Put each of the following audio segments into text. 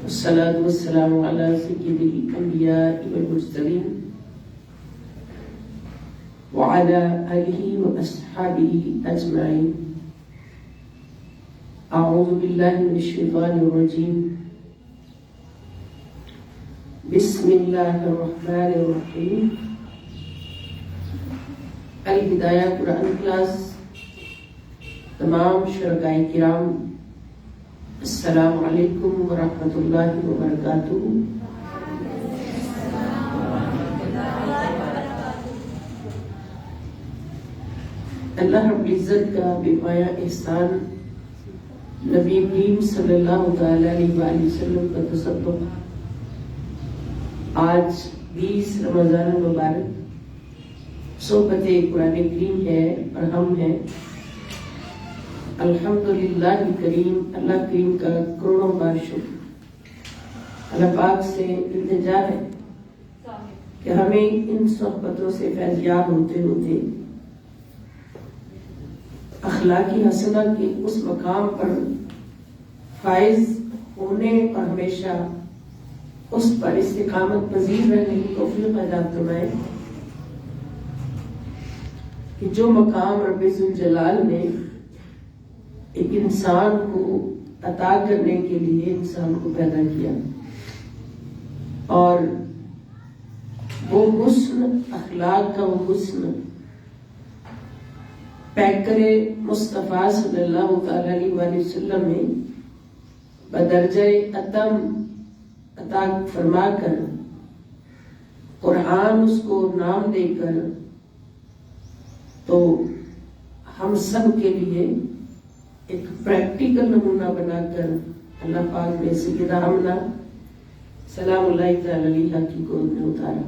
والصلاة والسلام على سيد الأنبياء والمرسلين وعلى آله وأصحابه أجمعين. أعوذ بالله من الشيطان الرجيم. بسم الله الرحمن الرحيم. البدایہ قرآن کلاس تمام شرکائے کرام، السلام علیکم ورحمۃ اللہ وبرکاتہ. اللہ رب العزت کا بے پایا احسان، نبی کریم صلی اللہ تعالی علیہ وآلہ وسلم کا تصدق. آج 20 رمضان المبارک صحبت قرآن کریم ہے اور ہم ہیں. الحمدللہ کریم، اللہ کریم کا کروڑوں بار شکر. اللہ پاک سے التجا ہے کہ ہمیں ان صحبتوں سے فیضیاب ہوتے ہوتے اخلاقی حسنہ کے اس مقام پر فائز ہونے اور ہمیشہ اس پر استقامت پذیر رہنے کی توفیق عطا فرمائے کہ جو مقام رب ذوالجلال نے ایک انسان کو عطا کرنے کے لیے انسان کو پیدا کیا، اور وہ حسن اخلاق کا وہ حسن پیکر مصطفیٰ صلی اللہ تعالی علیہ وآلہ وسلم نے بدرجہ اتم عطا فرما کر، قرآن اس کو نام دے کر، تو ہم سب کے لیے ایک پریکٹیکل نمونہ بنا کر اللہ پاک نے سیدہ آمنہ سلام اللہ تعالی علیہا کی گود میں اتارا.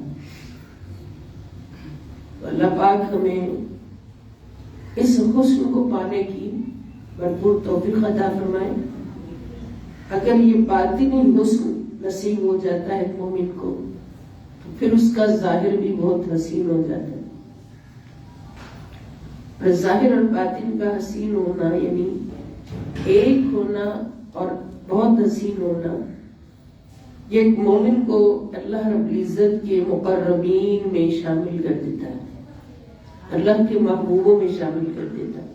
تو اللہ پاک ہمیں اس حسن کو پانے کی بھرپور توفیق عطا فرمائے. اگر یہ باطنی حسن نصیب ہو جاتا ہے مومن کو تو پھر اس کا ظاہر بھی بہت حسین ہو جاتا ہے. اور ظاہر اور باطن کا حسین ہونا یعنی ایک ہونا اور بہت حسین ہونا، یہ ایک مومن کو اللہ رب العزت کے مقربین میں شامل کر دیتا ہے، اللہ کے محبوبوں میں شامل کر دیتا ہے،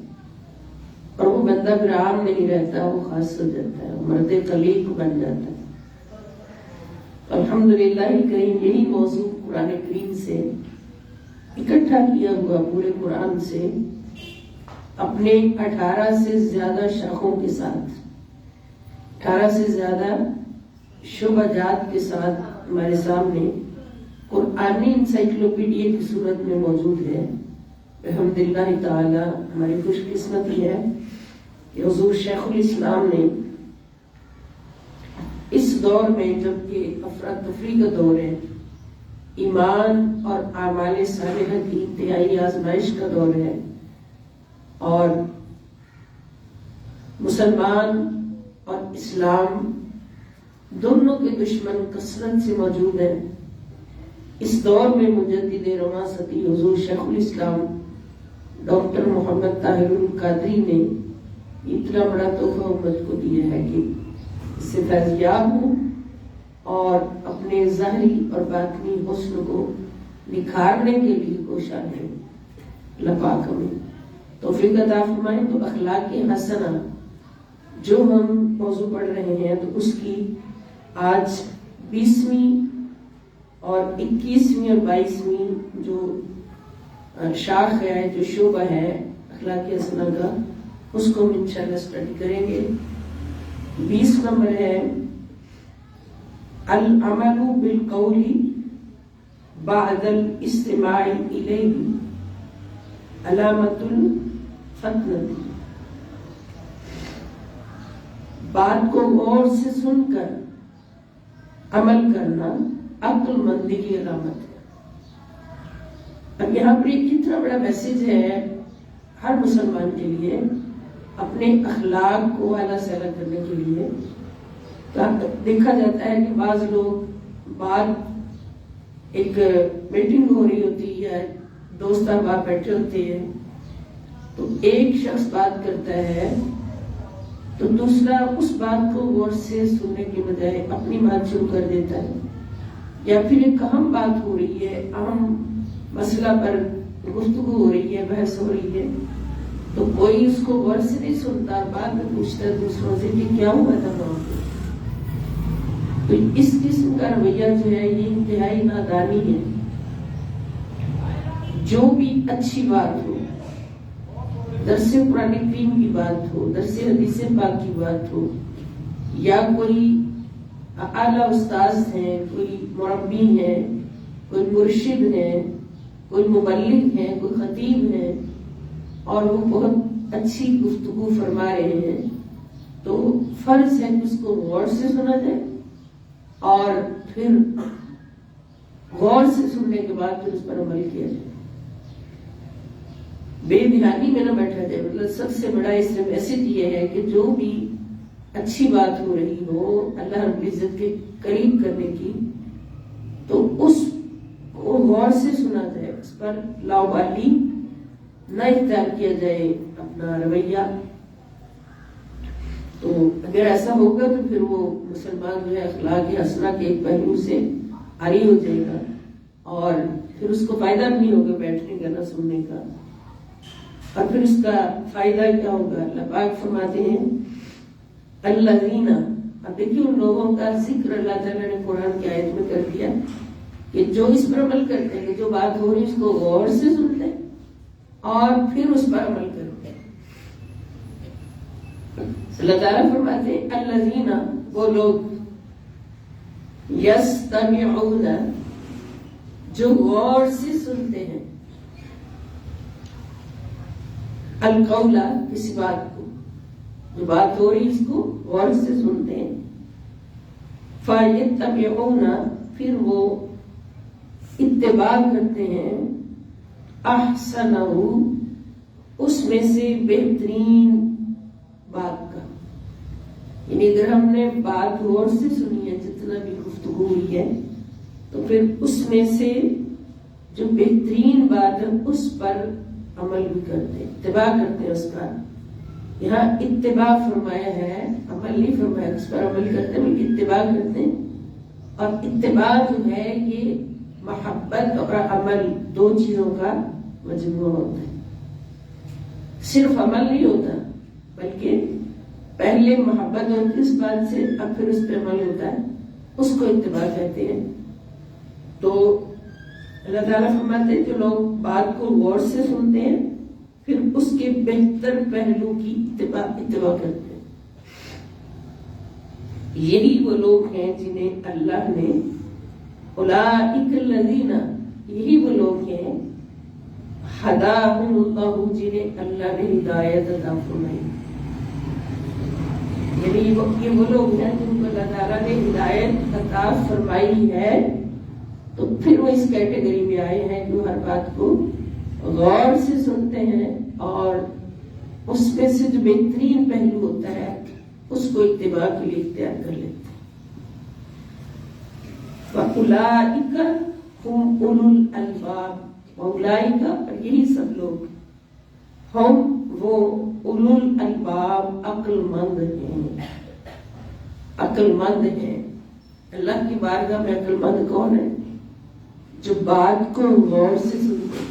اور وہ بندہ پھر عام نہیں رہتا، وہ خاص ہو جاتا ہے، وہ مرد خلیق بن جاتا ہے. الحمدللہ کریم یہی موضوع قرآن کریم سے اکٹھا کیا ہوا پورے قرآن سے اپنے 18 سے زیادہ شاخوں کے ساتھ، 18 سے زیادہ شعبہ جات کے ساتھ ہمارے سامنے قرآنی انسائکلوپیڈیا کی صورت میں موجود ہے. الحمدللہ تعالی ہماری خوش قسمتی ہے کہ حضور شیخ الاسلام نے اس دور میں، جبکہ افراتفری کا دور ہے، ایمان اور اعمال صالحہ کی انتہائی آزمائش کا دور ہے، اور مسلمان اور اسلام دونوں کے دشمن کثرت سے موجود ہیں. اس دور میں مجدد رواں صدی حضور شیخ الاسلام ڈاکٹر محمد طاہر القادری نے اتنا بڑا تحفہ امت کو دیا ہے کہ اس سے فیضیاب ہوں اور اپنے ظاہری اور باطنی حسن کو نکھارنے کے لیے کوشاں ہے. اللہ پاک ہمیں توفیق عطا فرمائے. تو اخلاق حسنہ جو ہم موضوع پڑھ رہے ہیں، تو اس کی آج 20ویں اور 21ویں اور 22ویں جو شاخ ہے، جو شعبہ ہے اخلاق حسنہ کا، اس کو ہم انشاءاللہ اسٹڈی کریں گے. 20 نمبر ہے العمل بالقول بعد الاستماع الیہ علامۃ الفتنۃ. بات کو غور سے سن کر عمل کرنا عقل مندی کی علامت ہے. اب یہاں پر ایک اتنا بڑا میسج ہے ہر مسلمان کے لیے اپنے اخلاق کو اعلیٰ سے اعلیٰ کرنے کے لیے. دیکھا جاتا ہے کہ بعض لوگ بعد ایک میٹنگ ہو رہی ہوتی ہے، دوست احباب بیٹھے ہوتے ہیں، تو ایک شخص بات کرتا ہے تو دوسرا اس بات کو غور سے سننے کے بجائے اپنی بات شروع کر دیتا ہے، یا پھر ایک اہم بات ہو رہی ہے، اہم مسئلہ پر گفتگو ہو رہی ہے، بحث ہو رہی ہے، تو کوئی اس کو غور سے نہیں سنتا، بعد میں پوچھتا ہے دوسروں سے کہ کیا ہوا تھا وہاں پہ۔ تو اس قسم کا رویہ جو ہے یہ انتہائی نادانی ہے۔ جو بھی اچھی بات ہو، درس قرآن کریم کی بات ہو، درس حدیث پاک کی بات ہو، یا کوئی اعلیٰ استاذ ہیں، کوئی مربی ہیں، کوئی مرشد ہیں، کوئی مبلغ ہیں، کوئی خطیب ہیں، اور وہ بہت اچھی گفتگو فرما رہے ہیں، تو فرض ہے کہ اس کو غور سے سنا جائے، اور پھر غور سے سننے کے بعد پھر اس پر عمل کیا جائے، بے دھیانی میں نہ بیٹھا جائے۔ مطلب سب سے بڑا اس میں میسج یہ ہے کہ جو بھی اچھی بات ہو رہی ہو اللہ رب العزت کے قریب کرنے کی، تو اس کو غور سے سنا جائے، اس پر لاؤبالی نہ اختیار کیا جائے اپنا رویہ۔ تو اگر ایسا ہوگا تو پھر وہ مسلمان جو ہے اخلاق حسنہ کے ایک پہلو سے عاری ہو جائے گا، اور پھر اس کو فائدہ بھی نہیں ہوگا بیٹھنے کا نہ سننے کا۔ اور پھر اس کا فائدہ کیا ہوگا؟ اللہ پاک فرماتے ہیں الذین، اب دیکھیے ان لوگوں کا ذکر اللہ تعالیٰ نے قرآن کی آیت میں کر دیا کہ جو اس پر عمل کرتے ہیں، کہ جو بات ہو رہی ہے اس کو غور سے سنتے ہیں اور پھر اس پر عمل کرتے ہیں۔ اللہ تعالیٰ فرماتے ہیں الذین، وہ لوگ، یستمعون، جو غور سے سنتے ہیں، القول، کسی بات کو، جو بات ہو رہی اس کو غور سے سنتے ہیں، فَيَتَّبِعُونَ، پھر وہ اتباع کرتے ہیں، احسنہ، اس میں سے بہترین بات کا، یعنی اگر ہم نے بات غور سے سنی ہے، جتنا بھی گفتگو ہوئی ہے، تو پھر اس میں سے جو بہترین بات ہے اس پر عمل بھی کرتے ہیں، اتباع کرتے ہیں اس کا۔ یہاں اتباع فرمایا ہے، عمل نہیں فرمایا، اس پر عمل کرتے ہیں بلکہ اتباع کرتے ہیں۔ اور اتباع جو ہے یہ محبت اور عمل دو چیزوں کا مجموعہ ہوتا ہے، صرف عمل نہیں ہوتا، بلکہ پہلے محبت ہوتی ہے اس بات سے، اب پھر اس پہ عمل ہوتا ہے، اس کو اتباع کہتے ہیں۔ تو اللہ تعالیٰ فرماتے ہیں جو لوگ بات کو غور سے سنتے ہیں پھر اس کے بہتر پہلو کی اتباع کرتے ہیں، یہی وہ لوگ ہیں جنہیں اللہ نے، اولئک الذین، یہی وہ لوگ ہیں، ہداہم اللہ، جنہیں اللہ نے ہدایت عطا فرمائی، یعنی یہ وہ لوگ ہیں جن کو اللہ تعالیٰ نے ہدایت عطا فرمائی ہے، تو پھر وہ اس کیٹیگری میں آئے ہیں جو ہر بات کو غور سے سنتے ہیں اور اس میں سے جو بہترین پہلو ہوتا ہے اس کو اتباع کے لیے اختیار کر لیتے ہیں۔ وَأُولَئِكَ هُمْ أُولُو الْأَلْبَابِ، وَأُولَئِكَ، اور یہی سب لوگ، ہم وہ، اولو الالباب، عقل مند ہیں، عقل مند ہیں۔ اللہ کی بارگاہ میں عقل مند کون ہے؟ جو بات کو غور سے سنتے ہیں۔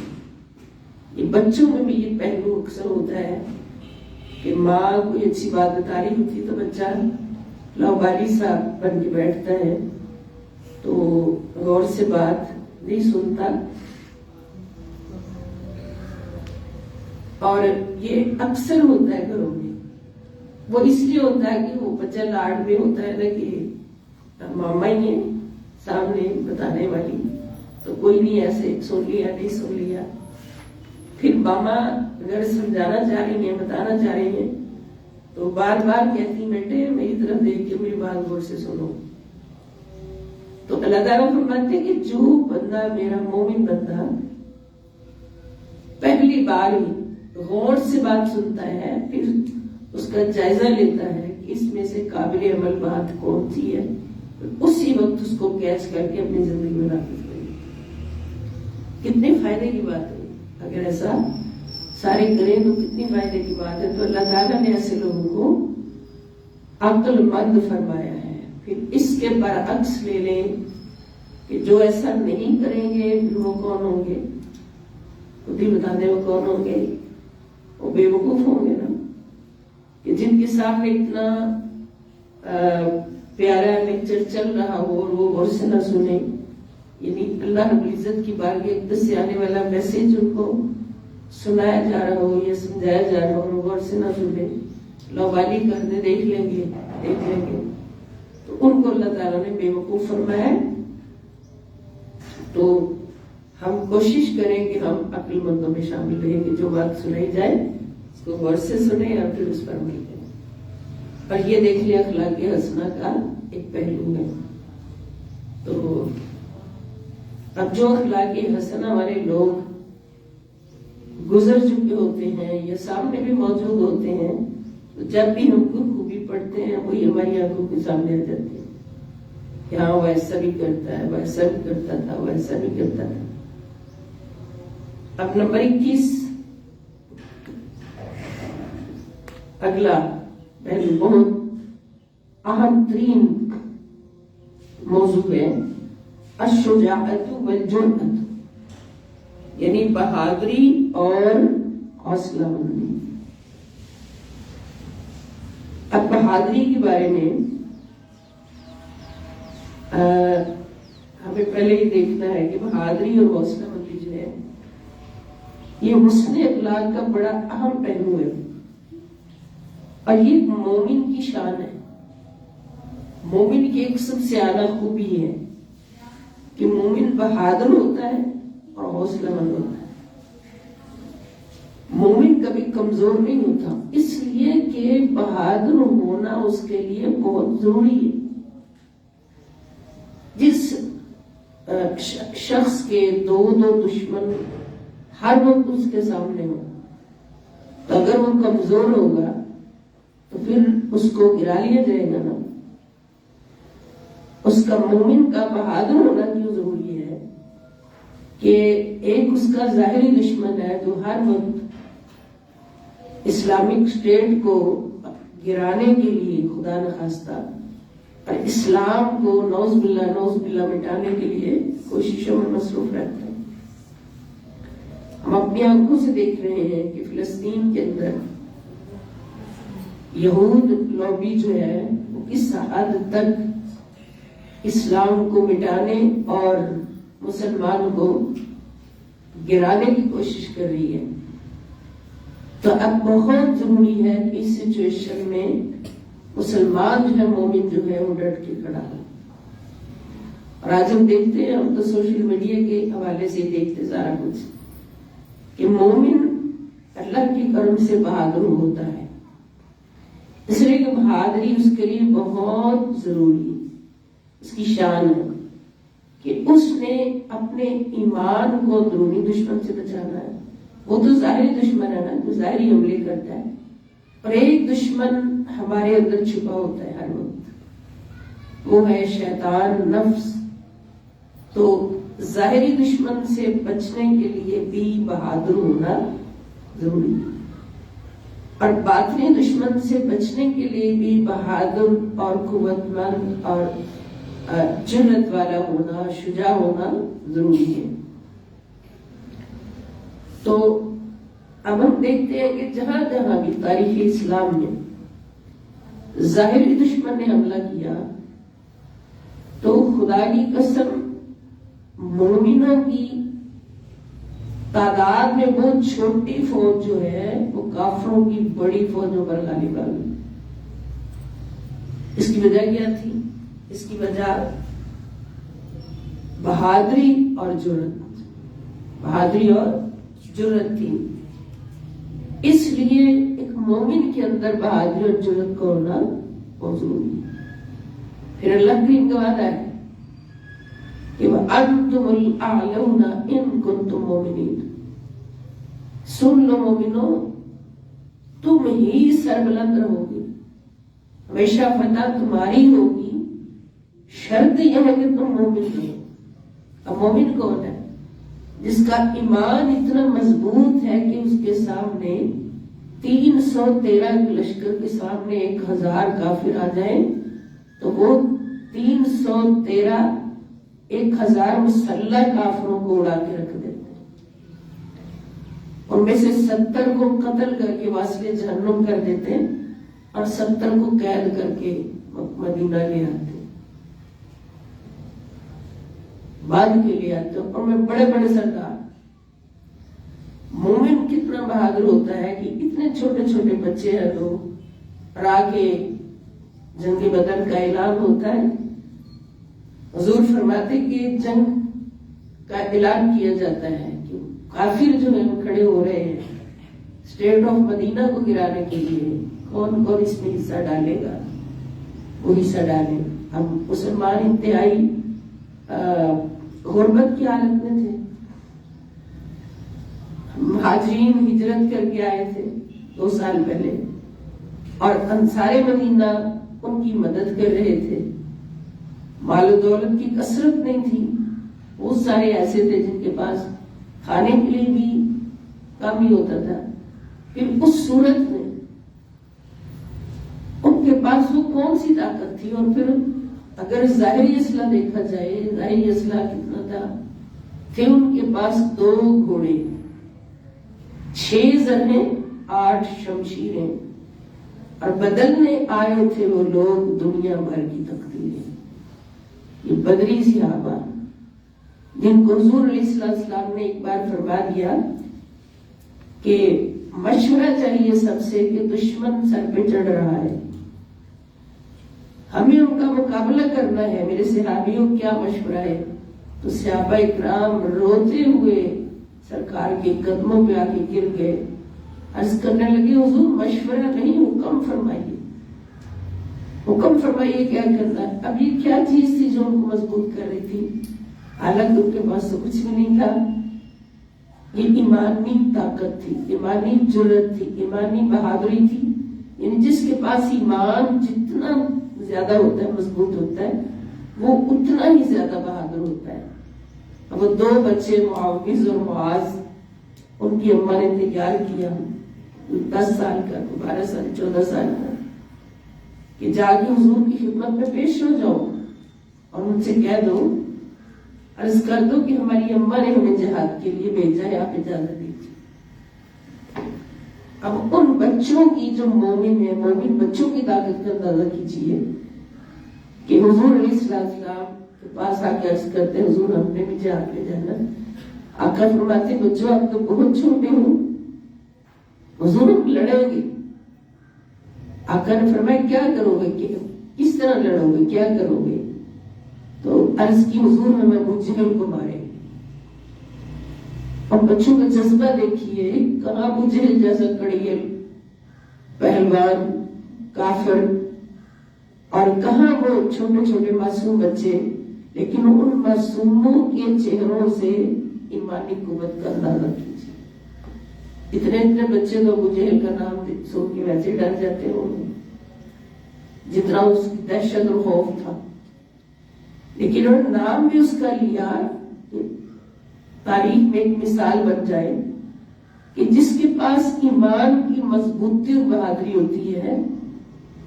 یہ بچوں میں بھی یہ پہلو اکثر ہوتا ہے کہ ماں کوئی اچھی بات بتا رہی ہوتی تو بچہ لاؤبالی سا بن کے بیٹھتا ہے، تو غور سے بات نہیں سنتا، اور یہ اکثر ہوتا ہے گھروں میں۔ وہ اس لیے ہوتا ہے کہ وہ بچہ لاڈ میں ہوتا ہے نا کہ ماما ہی ہے سامنے بتانے والی، تو کوئی نہیں ایسے سن لیا نہیں سن لیا، پھر ماما اگر سمجھانا چاہ رہی ہیں، بتانا چاہ رہی ہیں، تو بار بار کہتی بیٹے میری طرف دیکھ کے میری بات غور سے سنو۔ تو اللہ تعالیٰ فرماتے ہیں کہ جو بندہ، میرا مومن بندہ، پہلی بار ہی غور سے بات سنتا ہے، پھر اس کا جائزہ لیتا ہے کہ اس میں سے قابل عمل بات کون سی ہے، اسی وقت اس کو کیچ کر کے اپنی زندگی میں نافذ کرے۔ کتنے فائدے کی بات ہے، اگر ایسا سارے کریں تو کتنی فائدے کی بات ہے۔ تو اللہ تعالیٰ نے ایسے لوگوں کو عقل مند فرمایا ہے. پھر اس کے برعکس لے لیں کہ جو ایسا نہیں کریں گے پھر وہ کون ہوں گے؟ خود ہی بتا دیں وہ کون ہوں گے. وہ بے وقوف ہوں گے نا، کہ جن کے سامنے اتنا پیارا لیکچر چل رہا ہو اور وہ غور سے نہ سنیں. یعنی اللہ رب العزت کی بارگاہ اقدس سے آنے والا میسج ان کو سنایا جا رہا ہو یا سمجھایا جا رہا ہو، غور سے نہ سنیں، لوالی کرنے دیکھ لیں گے. تو ان کو اللہ تعالیٰ نے بے وقوف فرمایا. تو ہم کوشش کریں کہ ہم عقل مندوں میں شامل رہیں کہ جو بات سنائی جائے اس کو غور سے سنیں اور پھر اس پر عمل کریں. اور یہ دیکھ لیں اخلاق حسنہ کا ایک پہلو ہے. تو اب جو اخلاق حسنہ والے لوگ گزر چکے ہوتے ہیں یا سامنے بھی موجود ہوتے ہیں، تو جب بھی ہم کوئی خوبی پڑھتے ہیں وہی ہماری آنکھوں کے سامنے آ جاتے ہیں کہ ہاں وہ ایسا بھی کرتا ہے، وہ ایسا بھی کرتا تھا، وہ ایسا بھی کرتا تھا. اب نمبر 21 اگلا پہلو بہت اہم ترین موضوع ہے الشجاعت والجرأت، یعنی بہادری اور حوصلہ مندی. اب بہادری کے بارے میں ہمیں پہلے ہی دیکھنا ہے کہ بہادری اور حوصلہ مندی جو ہے یہ حسن اخلاق کا بڑا اہم پہلو ہے، اور یہ مومن کی شان ہے. مومن کی ایک سب سے اعلیٰ خوبی ہے کہ مومن بہادر ہوتا ہے اور حوصلہ مند ہوتا ہے. مومن کبھی کمزور نہیں ہوتا، اس لیے کہ بہادر ہونا اس کے لیے بہت ضروری ہے. جس شخص کے دو دشمن ہر وقت اس کے سامنے ہو تو اگر وہ کمزور ہوگا تو پھر اس کو گرا لیا جائے گا نا. اس کا مومن کا بہادر ہونا کیوں ضروری ہے کہ ایک اس کا ظاہری دشمن ہے جو ہر وقت اسلامک اسٹیٹ کو گرانے کے لیے خدا نخواستہ اور اسلام کو نعوذ باللہ مٹانے کے لیے کوششوں میں مصروف رہتا ہے. ہم اپنی آنکھوں سے دیکھ رہے ہیں کہ فلسطین کے اندر یہود لوبی جو ہے وہ کس حد تک اسلام کو مٹانے اور مسلمان کو گرانے کی کوشش کر رہی ہے. تو اب بہت ضروری ہے کہ اس سچویشن میں مسلمان جو ہے مومن جو ہے وہ ڈٹ کے کھڑا ہے. اور آج ہم دیکھتے ہیں، ہم تو سوشل میڈیا کے حوالے سے دیکھتے سارا کچھ کہ مومن اللہ کے کرم سے بہادر ہوتا ہے. اس لیے کہ بہادری اس کے لیے بہت ضروری ہے، اس کی شان ہے کہ اس نے اپنے ایمان کو اندرونی دشمن سے بچانا ہے. وہ تو ظاہری دشمن ہے نا، جو ظاہری حملے کرتا ہے، اور ایک دشمن ہمارے اندر چھپا ہوتا ہے ہر وقت، وہ ہے شیطان نفس. تو ظاہری دشمن سے بچنے کے لیے بھی بہادر ہونا ضروری ہے، اور باطنی دشمن سے بچنے کے لیے بھی بہادر اور قوت مند اور جرأت والا ہونا، شجاع ہونا ضروری ہے. تو اب ہم دیکھتے ہیں کہ جہاں جہاں بھی تاریخ اسلام میں ظاہری دشمن نے حملہ کیا تو خدا کی قسم مومنوں کی تعداد میں بہت چھوٹی فوج جو ہے وہ کافروں کی بڑی فوجوں پر غالب آ گئی. اس کی وجہ کیا تھی؟ اس کی وجہ بہادری اور جرأت تھی. اس لیے ایک مومن کے اندر بہادری اور جرأت کا ہونا بہت ضروری ہے. پھر اللہ کریم کا وعدہ ہے کہ وَأَنْتُمُ الْأَعْلَوْنَ إِن كُنْتُم مُؤْمِنِينَ. سن لو مومنو، تم ہی سربلند رہو گی، ہمیشہ فتح تمہاری ہوگی، شرط یہ ہے کہ تم مومن رہو. اب مومن کون ہے؟ جس کا ایمان اتنا مضبوط ہے کہ اس کے سامنے 313 کے لشکر کے سامنے 1000 کافر آ جائیں تو وہ 313 1000 مسلح کافروں کو اڑا کے رکھ دیتے، ان میں سے 70 کو قتل کر کے واصل جہنم کر دیتے اور 70 کو قید کر کے مدینہ لے آتے، باندھ کے لے آتے، اور میں بڑے بڑے سردار۔ مومن کتنا بہادر ہوتا ہے کہ اتنے چھوٹے چھوٹے بچے ہیں تو راہ کے جنگ بدر کا اعلان ہوتا ہے، حضور فرماتے کہ جنگ کا اعلان کیا جاتا ہے کہ کافر جو ہے وہ کھڑے ہو رہے ہیں اسٹیٹ آف مدینہ کو گرانے کے لیے، کون کون اس میں حصہ ڈالے گا؟ وہ حصہ ڈالے۔ ہم مسلمان انتہائی غربت کی حالت میں تھے، مہاجرین ہجرت کر کے آئے تھے 2 سال پہلے، اور انصار مدینہ ان کی مدد کر رہے تھے، مال و دولت کی کثرت نہیں تھی، بہت سارے ایسے تھے جن کے پاس کھانے کے لیے بھی کم ہی ہوتا تھا، پھر اس صورت میں ان کے پاس وہ کون سی طاقت تھی؟ اور پھر اگر ظاہری اسلحہ دیکھا جائے، ظاہری اسلحہ کتنا تھا؟ تھے ان کے پاس 2 گھوڑے، 6 زرہیں، 8 شمشیریں، اور بدلنے آئے تھے وہ لوگ دنیا بھر کی تقدیریں۔ یہ بدری صحابہ جن کو حضور علیہ السلام نے ایک بار فرما دیا کہ مشورہ چاہیے سب سے کہ دشمن سر پہ چڑھ رہا ہے، ہمیں ان کا مقابلہ کرنا ہے، میرے صحابیوں کیا مشورہ ہے؟ تو صحابہ اکرام روتے ہوئے سرکار کے قدموں پہ آ کے گر گئے، عرض کرنے لگے حضور مشورہ نہیں، حکم فرمائیے، حکم فرمائیے کیا کرنا ہے؟ اب یہ کیا چیز تھی جو ان کو مضبوط کر رہی تھی؟ حالانکہ ان کے پاس تو کچھ بھی نہیں تھا، یہ ایمانی طاقت تھی، ایمانی جرأت تھی، ایمانی بہادری تھی۔ یعنی جس کے پاس ایمان جتنا زیادہ ہوتا ہے، مضبوط ہوتا ہے، وہ اتنا ہی زیادہ بہادر ہوتا ہے۔ اب وہ 2 بچے معاوض اور معاذ، ان کی اماں نے تیار کیا، 10 سال کا، 12 سال، 14 سال کا، کہ جا کے حضور کی خدمت میں پیش ہو جاؤ اور ان سے کہہ دو، عرض کر دو کہ ہماری اماں نے ہمیں جہاد کے لیے بھیجا ہے، آپ اجازت دیجیے۔ اب ان بچوں کی جو مومن ہے، مومن بچوں کی طاقت کا اندازہ کیجیے کہ حضور علیہ السلام کے پاس آ کے عرض کرتے حضور ہم نے بھی جہاد لے جانا۔ آقا فرماتے بچوں آپ تو بہت چھوٹے ہوں، حضور ہم لڑیں گے۔ آقا نے فرمایا کیا کرو گے، کس طرح لڑو گے، کیا کرو گے؟ تو عرض کی حضور ہمیں ابو جہل کو مارے۔ اور بچوں کا جذبہ دیکھیے، کہاں ابو جہل جیسا کڑیل پہلوان کافر، اور کہاں وہ چھوٹے چھوٹے معصوم بچے، لیکن ان معصوموں کے چہروں سے ایمانی قوت کا اندازہ کیجیے۔ اتنے اتنے بچے تو ابو جہل کا نام سن کے ویسے ڈر جاتے ہوں گے جتنا اس کی دہشت اور خوف تھا، لیکن انہوں نے نام بھی اس کا لیا، تاریخ میں ایک مثال بن جائے کہ جس کے پاس ایمان کی مضبوطی اور بہادری ہوتی ہے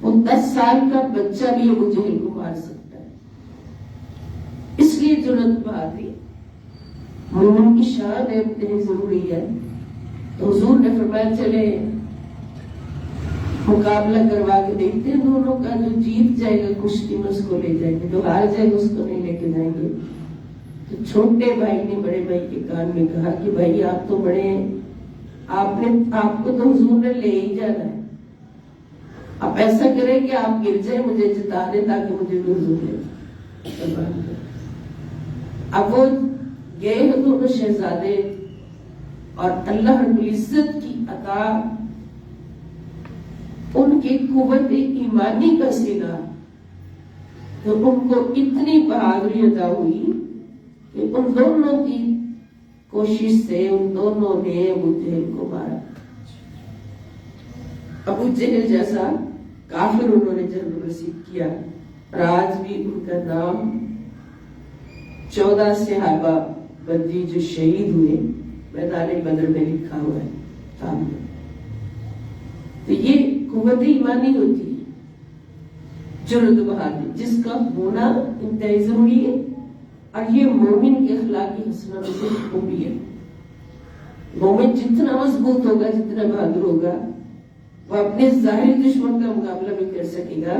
وہ 10 سال کا بچہ بھی ابو جہل کو مار سکتا ہے۔ اس لیے جرأت بہادری مومن کی شان ہے، اتنی ضروری ہے۔ تو حضور نے فرمایا چلے مقابلہ کروا کے دیکھتے ہیں دونوں کا، جو جیت جائے گا کشتی میں اس کو لے جائیں گے، جو ہار جائے گا اس کو نہیں لے کے جائیں گے۔ تو چھوٹے بھائی نے بڑے بھائی کے کان میں کہا کہ بھائی آپ تو بڑے ہیں، آپ کو تو حضور نے لے ہی جانا ہے، آپ ایسا کریں کہ آپ گر جائیں مجھے جتا دیں تاکہ مجھے بھی حضور لے۔ اب وہ گئے دونوں شہزادے، اور اللہ رب العزت کی عطا ان کی قوت ایمانی کا صلہ، تو ان کو اتنی بہادری عطا ہوئی کہ ان دونوں کی کوشش سے ان دونوں نے ابو جہل کو مارا۔ ابو جہل جیسا کافر انہوں نے جنم رسید کیا، اور آج بھی ان کا نام 14 صحابہ بدری جو شہید ہوئے میدان بدر میں لکھا ہوا ہے۔ تو یہ قوت ایمانی ہوتی ہے، جرأت و بہادری، جس کا ہونا انتہائی ضروری ہے، اور یہ مومن کے اخلاقی حسنات سے خوبی ہے۔ مومن جتنا مضبوط ہوگا، جتنا بہادر ہوگا، وہ اپنے ظاہری دشمن کا مقابلہ بھی کر سکے گا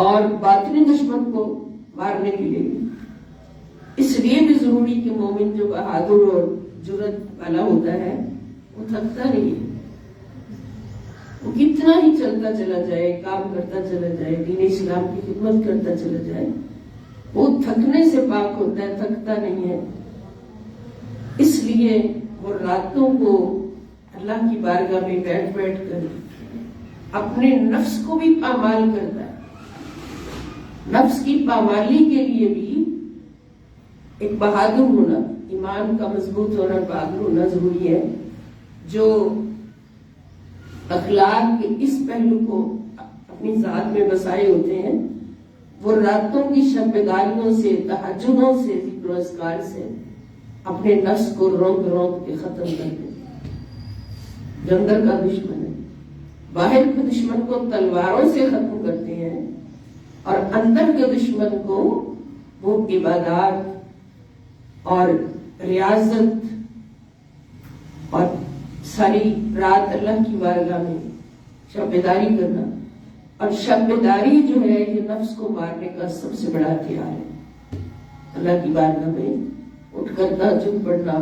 اور باطنی دشمن کو مارنے کے لیے بھی۔ اس لیے بھی ضروری کہ مومن جو بہادر اور جرأت والا ہوتا ہے وہ تھکتا نہیں ہے، وہ کتنا ہی چلتا چلا جائے، کام کرتا چلا جائے، دین اسلام کی خدمت کرتا چلا جائے، وہ تھکنے سے پاک ہوتا ہے، تھکتا نہیں ہے۔ اس لیے وہ راتوں کو اللہ کی بارگاہ میں بیٹھ بیٹھ کر اپنے نفس کو بھی پامال کرتا ہے۔ نفس کی پامالی کے لیے بھی ایک بہادر ہونا، ایمان کا مضبوط ہونا، بہادر ہونا ضروری ہے، جو اخلاق کے اس پہلو کو اپنی ذات میں بسائے ہوتے ہیں، وہ راتوں کی شب بیداریوں سے، تہجدوں سے، ذکر و اذکار سے اپنے نفس کو رونق رونق کے ختم کرتے ہیں۔ جو اندر کا دشمن ہے، باہر کے دشمن کو تلواروں سے ختم کرتے ہیں، اور اندر کے دشمن کو وہ عبادات اور ریاضت اور ساری رات اللہ کی بارگاہ میں شب بیداری کرنا، اور شب بیداری جو ہے یہ نفس کو مارنے کا سب سے بڑا ہتھیار ہے۔ اللہ کی بارگاہ میں اٹھ کر تہجد پڑھنا،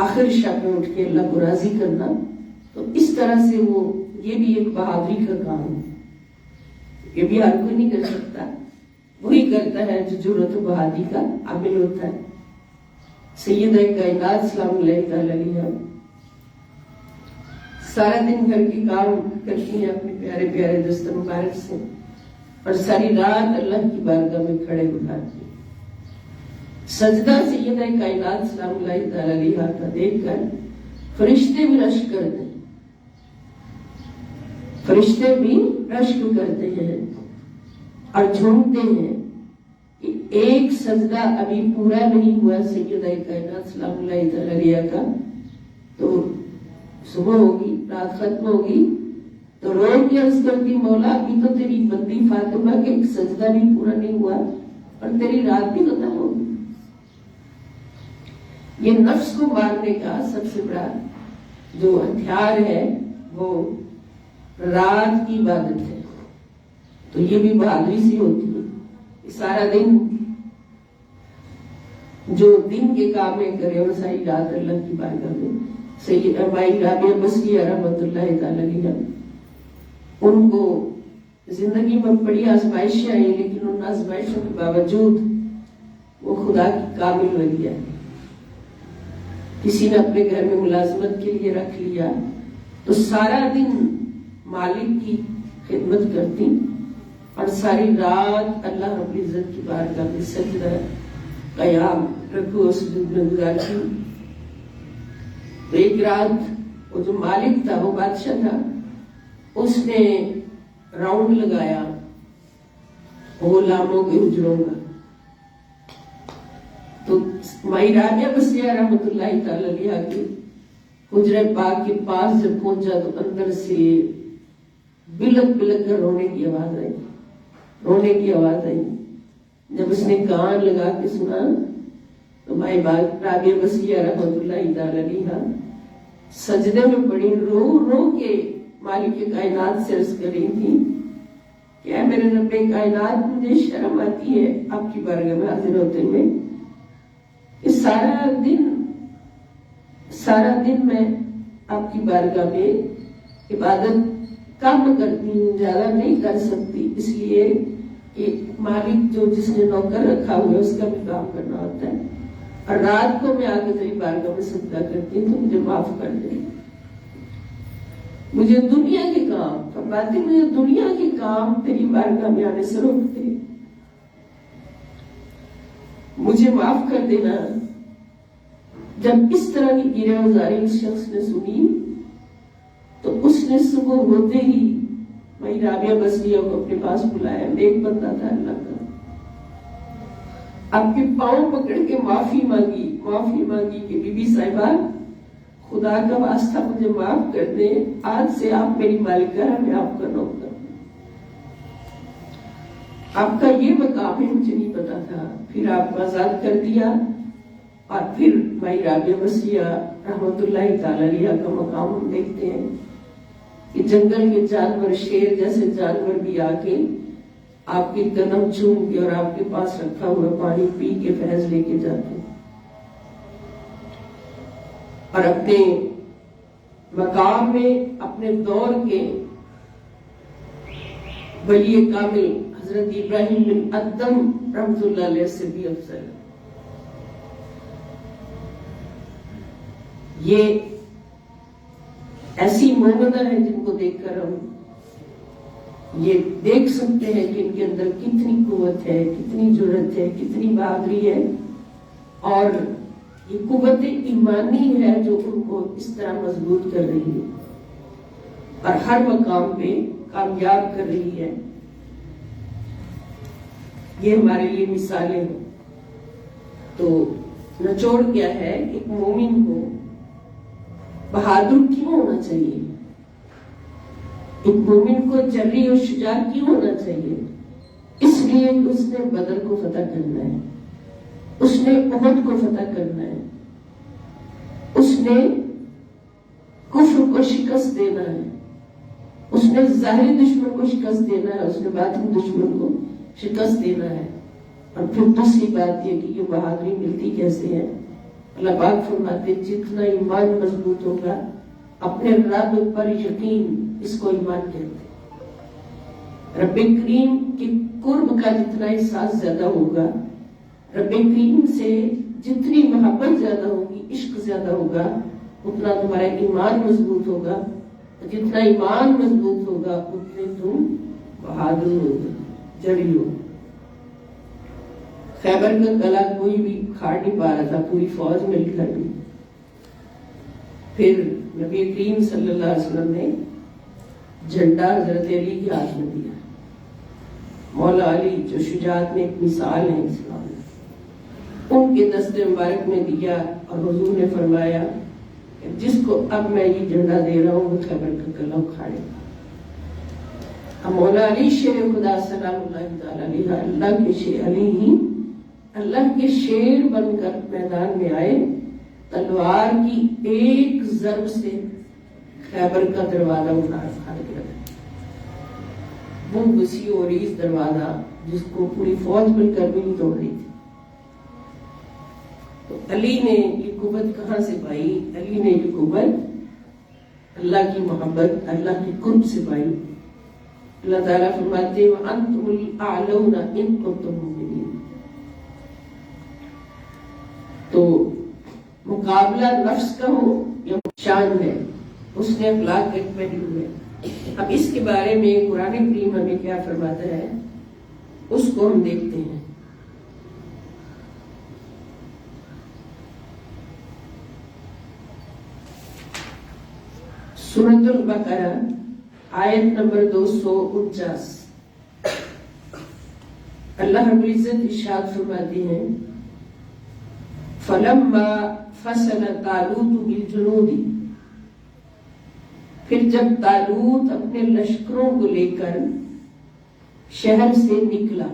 آخر شب میں اٹھ کے اللہ کو راضی کرنا، تو اس طرح سے وہ یہ بھی ایک بہادری کا کام ہے۔ یہ بھی ہر کوئی نہیں کر سکتا، وہی کرتا ہے جو جرأت و بہادری کا عامل ہوتا ہے۔ سیدہ کائنات سلام اللہ تعالی علیہا سارا دن گھر کے کام کرتی ہیں اپنے پیارے پیارے دست مبارک سے، اور ساری رات اللہ کی بارگاہ میں کھڑے گزارتی ہیں۔ سجدہ سیدہ کائنات سلام اللہ تعالی علیہا کا دیکھ کر فرشتے بھی رشک کرتے ہیں، فرشتے بھی رشک کرتے ہیں اور جھومتے ہیں کہ ایک سجدہ ابھی پورا نہیں ہوا سیدہ کائنات سلام اللہ تعالی علیہا کا، تو صبح ہوگی، رات ختم ہوگی، تو رو کے عرض کرتی مولا ابھی تو تیری بندی فاطمہ کے ایک سجدہ بھی پورا نہیں ہوا اور تیری رات بھی ختم ہوگی۔ یہ نفس کو مارنے کا سب سے بڑا جو ہتھیار ہے وہ رات کی عبادت ہے، تو یہ بھی بہادری سے ہوتی ہے۔ سارا دن جو دن کے کام میں کرے اور ساری رات اللہ کی بارگاہ میں۔ سیدہ مائی رابعہ بصریہ رحمۃ اللہ تعالی علیہا، ان کو زندگی میں بڑی آزمائشیں آئی، لیکن ان آزمائشوں کے باوجود وہ خدا کی کامل ولی ہے۔ کسی نے اپنے گھر میں ملازمت کے لیے رکھ لیا تو سارا دن مالک کی خدمت کرتی اور ساری رات اللہ رب العزت کی بارگاہ میں سجدہ، قیام، رکوع و سجود میں گزارتی۔ تو ایک رات وہ جو مالک تھا، وہ بادشاہ تھا، اس نے راؤنڈ لگایا غلاموں کے حجروں کا، تو مائی رابعہ بصریہ رحمۃ اللہ تعالی علیہا کے حجرہ پاک کے پاس جب پہنچا تو اندر سے بلک بلک کر رونے کی آواز آئی، رونے کی آواز آئی۔ جب اس نے کان لگا کے سنا تو مائی رابعہ بصریہ رحمۃ اللہ تعالی علیہا سجدے میں پڑی، رو رو کے مالک کائنات سے عرض کر رہی تھی کہ اے میرے رب کائنات، مجھے شرم آتی ہے آپ کی بارگاہ میں حاضر ہوتے ہوئے کہ سارا دن میں آپ کی بارگاہ میں عبادت کم کرتی ہوں، زیادہ نہیں کر سکتی، اس لیے کہ مالک جو جس نے نوکر رکھا ہوا ہے اس کا بھی کام کرنا ہوتا ہے، اور رات کو میں آ کے تیری بارگاہ میں سجدہ کرتی ہوں، تو مجھے معاف کر دے۔ مجھے دنیا کے کام فرماتے، مجھے دنیا کے کام تیری بارگاہ میں آنے سے روکتے، مجھے معاف کر دینا۔ جب اس طرح کی گرہ گزاری اس شخص نے سنی تو اس نے صبح ہوتے ہی مائی رابعہ بصریہ کو اپنے پاس بلایا۔ ایک بندہ تھا اللہ کا، آپ کے پاؤں پکڑ کے معافی مانگی کہ بی بی صاحبہ خدا کا واسطہ مجھے معاف کر دیں، آج سے آپ میری مالکہ ہیں، میں آپ کا نوکر ہوں۔ آپ کا یہ مقام ہے، مجھے نہیں پتا تھا۔ پھر آپ کو آزاد کر دیا، اور پھر بھائی رابعہ مسیح رحمت اللہ تعالی علیہ کا مقام ہم دیکھتے ہیں کہ جنگل کے جانور، شیر جیسے جانور بھی آ کے آپ کے قدم چوم کے اور آپ کے پاس رکھا ہوا پانی پی کے فیض لے کے جاتے ہیں، اور اپنے مقام میں اپنے دور کے ولی کامل حضرت ابراہیم بن ادم رحمت اللہ علیہ سے بھی افضل۔ یہ ایسی مومنہ ہیں جن کو دیکھ کر ہم یہ دیکھ سکتے ہیں کہ ان کے اندر کتنی قوت ہے، کتنی جرأت ہے، کتنی بہادری ہے، اور یہ قوت ایمانی ہے جو ان کو اس طرح مضبوط کر رہی ہے اور ہر مقام پہ کامیاب کر رہی ہے۔ یہ ہمارے لیے مثالیں ہیں۔ تو نچوڑ کیا ہے، ایک مومن کو بہادر کیوں ہونا چاہیے، ایک مومن کو جری اور شجاع کیوں ہونا چاہیے؟ اس لیے کہ اس نے بدر کو فتح کرنا ہے، اس نے احد کو فتح کرنا ہے، اس نے کفر کو شکست دینا ہے، اس نے ظاہری دشمن کو شکست دینا ہے، اس نے باطنی دشمن کو شکست دینا ہے۔ اور پھر دوسری بات یہ کہ یہ بہادری ملتی کیسے ہے؟ اللہ پاک فرماتے جتنا ایمان مضبوط ہوگا، اپنے رب پر یقین، اس کو ایمان کہتے ہیں۔ رب کریم کے قرب کا جتنا احساس زیادہ ہوگا، رب کریم سے جتنی محبت زیادہ ہوگی، عشق زیادہ ہوگا، اتنا تمہارا ایمان مضبوط ہوگا، جتنا ایمان مضبوط ہوگا اتنے تم بہادر ہوگے، جڑی ہو۔ خیبر کا قلعہ کوئی بھی کھاڑ نہیں پا رہا تھا، پوری فوج مل کر بھی۔ پھر نبی کریم صلی اللہ علیہ وسلم نے جھنڈا حضرت علی کے ہاتھ میں دیا۔ مولا علی جو شجاعت میں ایک مثال ہے اسلام میں، ان کے دست مبارک میں دیا، اور حضور نے فرمایا کہ جس کو اب میں یہ جھنڈا دے رہا ہوں وہ خیبر کا قلعہ اکھاڑے گا۔ اب مولا علی شیر خدا سلام اللہ تعالی علیہ، اللہ کے شیر علی ہی اللہ کے شیر بن کر میدان میں آئے، تلوار کی ایک ضرب سے خیبر کا دروازہ اکھاڑ کے رکھا۔ وہ وسیع و عریض دروازہ جس کو پوری فوج مل کر بھی نہیں توڑ رہی تھی۔ تو علی نے یہ قوت کہاں سے پائی؟ علی نے یہ قوت اللہ کی محبت، اللہ کی قرب سے پائی۔ اللہ تعالیٰ فرماتے ہیں وَأَنْتُمُ الْأَعْلَوْنَ إِن كُنتُم مُؤْمِنِينَ۔ تو مقابلہ نفس کا ہو یا شان ہے، اس نے اخلاق ایک پہلو ہے۔ اب اس کے بارے میں قرآن کریم ہمیں کیا فرماتا ہے اس کو ہم دیکھتے ہیں۔ سورۃ البقرہ آیت نمبر 249، اللہ رب العزت ارشاد فرماتے ہیں فَلَمَّا فَصَلَ طَالُوتُ بِالْجُنُودِ، پھر جب طالوت اپنے لشکروں کو لے کر شہر سے نکلا،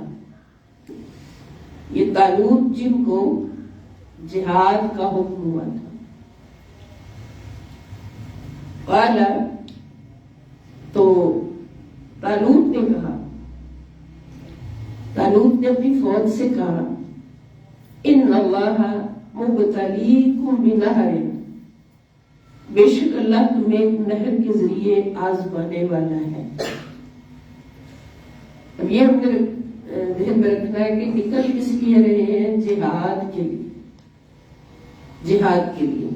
یہ طالوت جن کو جہاد کا حکم ہوا تھا، قال، تو طالوت نے کہا، طالوت نے اپنی فوج سے کہا ان اللہ مبتلیکم بنہر، بے شک اللہ تمہیں ایک نہر کے ذریعے آزمانے والا ہے۔ اب یہ ہم نے ذہن میں رکھنا ہے کہ نکل کس لیے رہے ہیں؟ جہاد کے لیے، جہاد کے لیے۔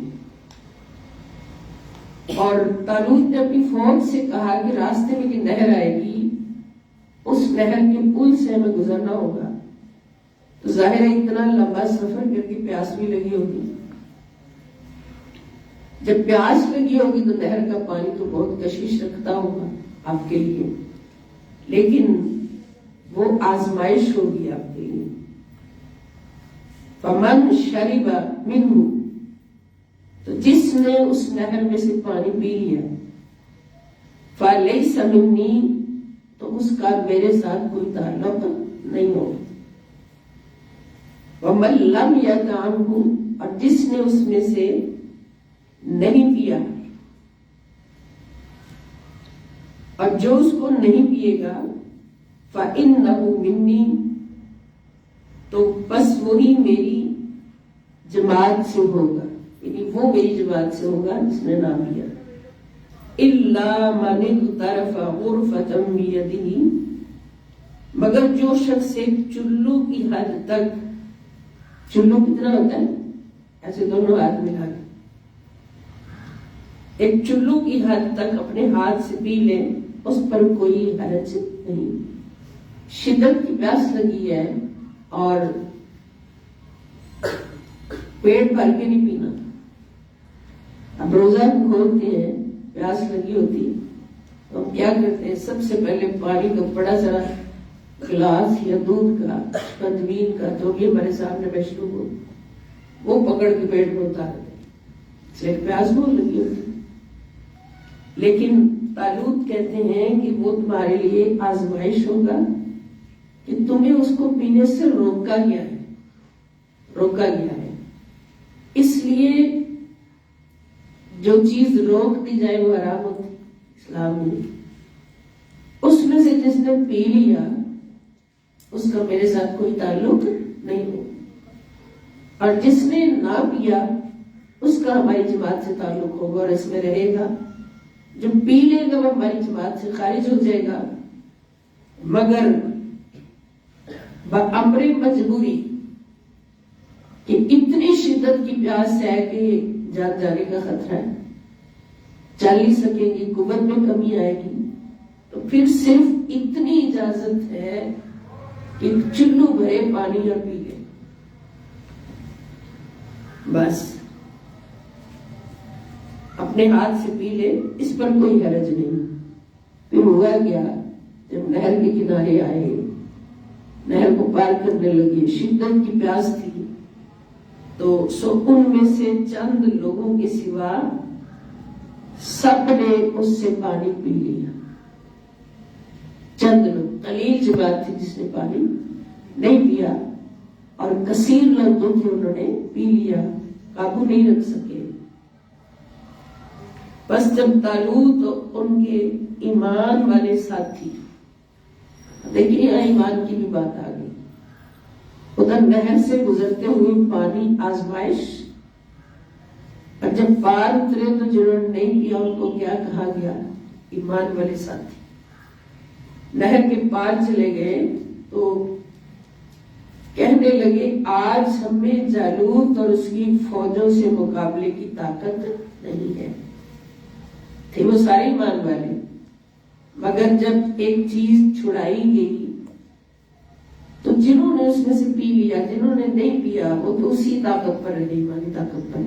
اور طالوت نے اپنی فوج سے کہا کہ راستے میں کی نہر آئے گی، اس نہر کے پل سے ہمیں گزرنا ہوگا۔ تو ظاہر ہے اتنا لمبا سفر کر کے پیاس بھی لگی ہوگی، جب پیاس لگی ہوگی تو نہر کا پانی تو بہت کشش رکھتا ہوگا آپ کے لیے، لیکن وہ آزمائش ہوگی آپ کے لیے۔ فَمَنْ شَرِبَ مِنْهُ، تو جس نے اس نہر میں سے پانی پی لیا فَلَيْسَ مِنِّي، تو اس کا میرے ساتھ کوئی تعلق نہیں ہوگا۔ وَمَن لَّمْ يَطْعَمْهُ، اور جس نے اس میں سے نہیں پیا، اور جو اس کو نہیں پیے گا فَإِنَّهُ مِنِّي، تو بس وہی میری جماعت سے ہوگا، یعنی وہ میری جماعت سے ہوگا جس نے نہ پیا۔ إِلَّا مَنِ اغْتَرَفَ غُرْفَةً بِيَدِهِ، مگر جو شخص ایک چلو کی حد تک، چلو کتنا ہوتا ہے؟ ایسے دونوں ہاتھ ملا کے ایک چلو کی حد تک اپنے ہاتھ سے پی لے، اس پر کوئی حرج نہیں۔ شدت کی پیاس لگی ہے اور پیٹ بھر کے نہیں پینا۔ اب روزہ ہم کھولتے ہیں، پیاس لگی ہوتی ہے تو ہم کیا کرتے ہیں، سب سے پہلے پانی کا بڑا ذرا گلاس یا دودھ کا پنجبین کا، تو یہ ہمارے سامنے مشروب ہو، وہ پکڑ کے پیٹ میں اتار دیں، اس لیے پیاس بہت لگی ہوتی ہے۔ لیکن طالوت کہتے ہیں کہ وہ تمہارے لیے آزمائش ہوگا کہ تمہیں اس کو پینے سے روکا گیا ہے، روکا گیا ہے۔ اس لیے جو چیز روک دی جائے وہ حرام ہوتی اسلام میں۔ اس میں سے جس نے پی لیا اس کا میرے ساتھ کوئی تعلق نہیں ہو، اور جس نے نہ پیا اس کا ہماری جماعت سے تعلق ہوگا اور اس میں رہے گا۔ جو پی لے گا وہ ہماری جماعت سے خارج ہو جائے گا، مگر بامر مجبوری کہ اتنی شدت کی پیاس ہے کہ جان جانے کا خطرہ ہے، چل نہیں سکیں گی، قوت میں کمی آئے گی، تو پھر صرف اتنی اجازت ہے کہ چلو بھرے پانی اور پی لے، بس اپنے ہاتھ سے پی لے، اس پر کوئی حرج نہیں۔ پھر ہوا کیا، جب نہر کے کنارے آئے، نہر کو پار کرنے لگے، شدت کی پیاس تھی، تو ان میں سے چند لوگوں کے سوا سب نے اس سے پانی پی لیا۔ چند لوگ، قلیل جماعت تھی جس نے پانی نہیں پیا، اور کثیر لوگ جو تھے انہوں نے پی لیا، قابو نہیں رکھ سکے۔ بس جب طالوت اور ان کے ایمان والے ساتھی، دیکھیے یہاں ایمان کی بھی بات آ گئی، ادھر نہر سے گزرتے ہوئے پانی آزمائش، اور جب پار اترے تو جنہوں نے نہیں کیا ان کو کیا کہا گیا، ایمان والے ساتھی۔ نہر کے پار چلے گئے تو کہنے لگے آج ہمیں جالوت اور اس کی فوجوں سے مقابلے کی طاقت نہیں ہے۔ تھے وہ سارے ایمان والے، مگر جب ایک چیز چھڑائی گئی تو جنہوں نے اس میں سے پی لیا، جنہوں نے نہیں پیا وہ تو اسی طاقت پر رہے، ایمانی طاقت پر،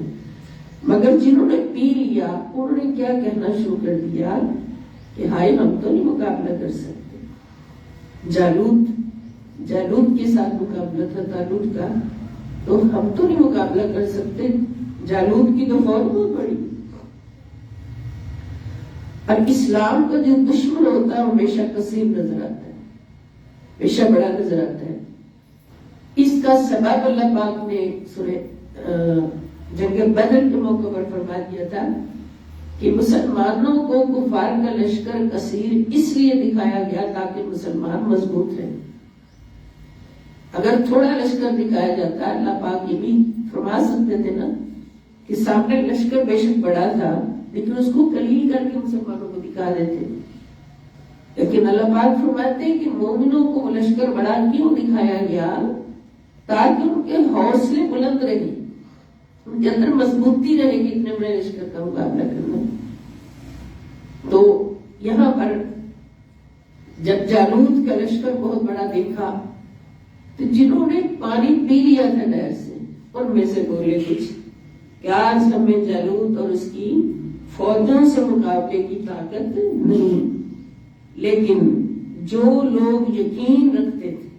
مگر جنہوں نے پی لیا انہوں نے کیا کہنا شروع کر دیا کہ ہائے ہم تو نہیں مقابلہ کر سکتے، جالوت کے ساتھ مقابلہ تھا طالوت کا، تو ہم تو نہیں مقابلہ کر سکتے، جالوت کی تو فوج بہت بڑی۔ اور اسلام کا جو دشمن ہوتا ہے وہ ہمیشہ کثیر نظر آتا ہے، ہمیشہ بڑا نظر آتا ہے۔ اس کا سبب اللہ پاک نے سورہ جنگ بدر کے موقع پر فرما دیا تھا کہ مسلمانوں کو کفار کا لشکر کثیر اس لیے دکھایا گیا تاکہ مسلمان مضبوط رہیں۔ اگر تھوڑا لشکر دکھایا جاتا، اللہ پاک یہ بھی فرما سکتے تھے نا کہ سامنے لشکر بے شک بڑا تھا لیکن اس کو قلیل کر کے مسلمانوں کو دکھا دیتے، لیکن اللہ پاک فرماتے ہیں کہ مومنوں کو لشکر بڑا کیوں دکھایا گیا، تاکہ ان کے حوصلے بلند رہے، ان کے اندر مضبوطی رہے کہ اتنے بڑے لشکر کا مقابلہ کرنا۔ تو یہاں پر جب جالوت کا لشکر بہت بڑا دیکھا تو جنہوں نے پانی پی لیا تھا نہر سے ان میں سے بولے کچھ کہ آج ہمیں جالوت اور اس کی فوجوں سے مقابلے کی طاقت نہیں، لیکن جو لوگ یقین رکھتے تھے،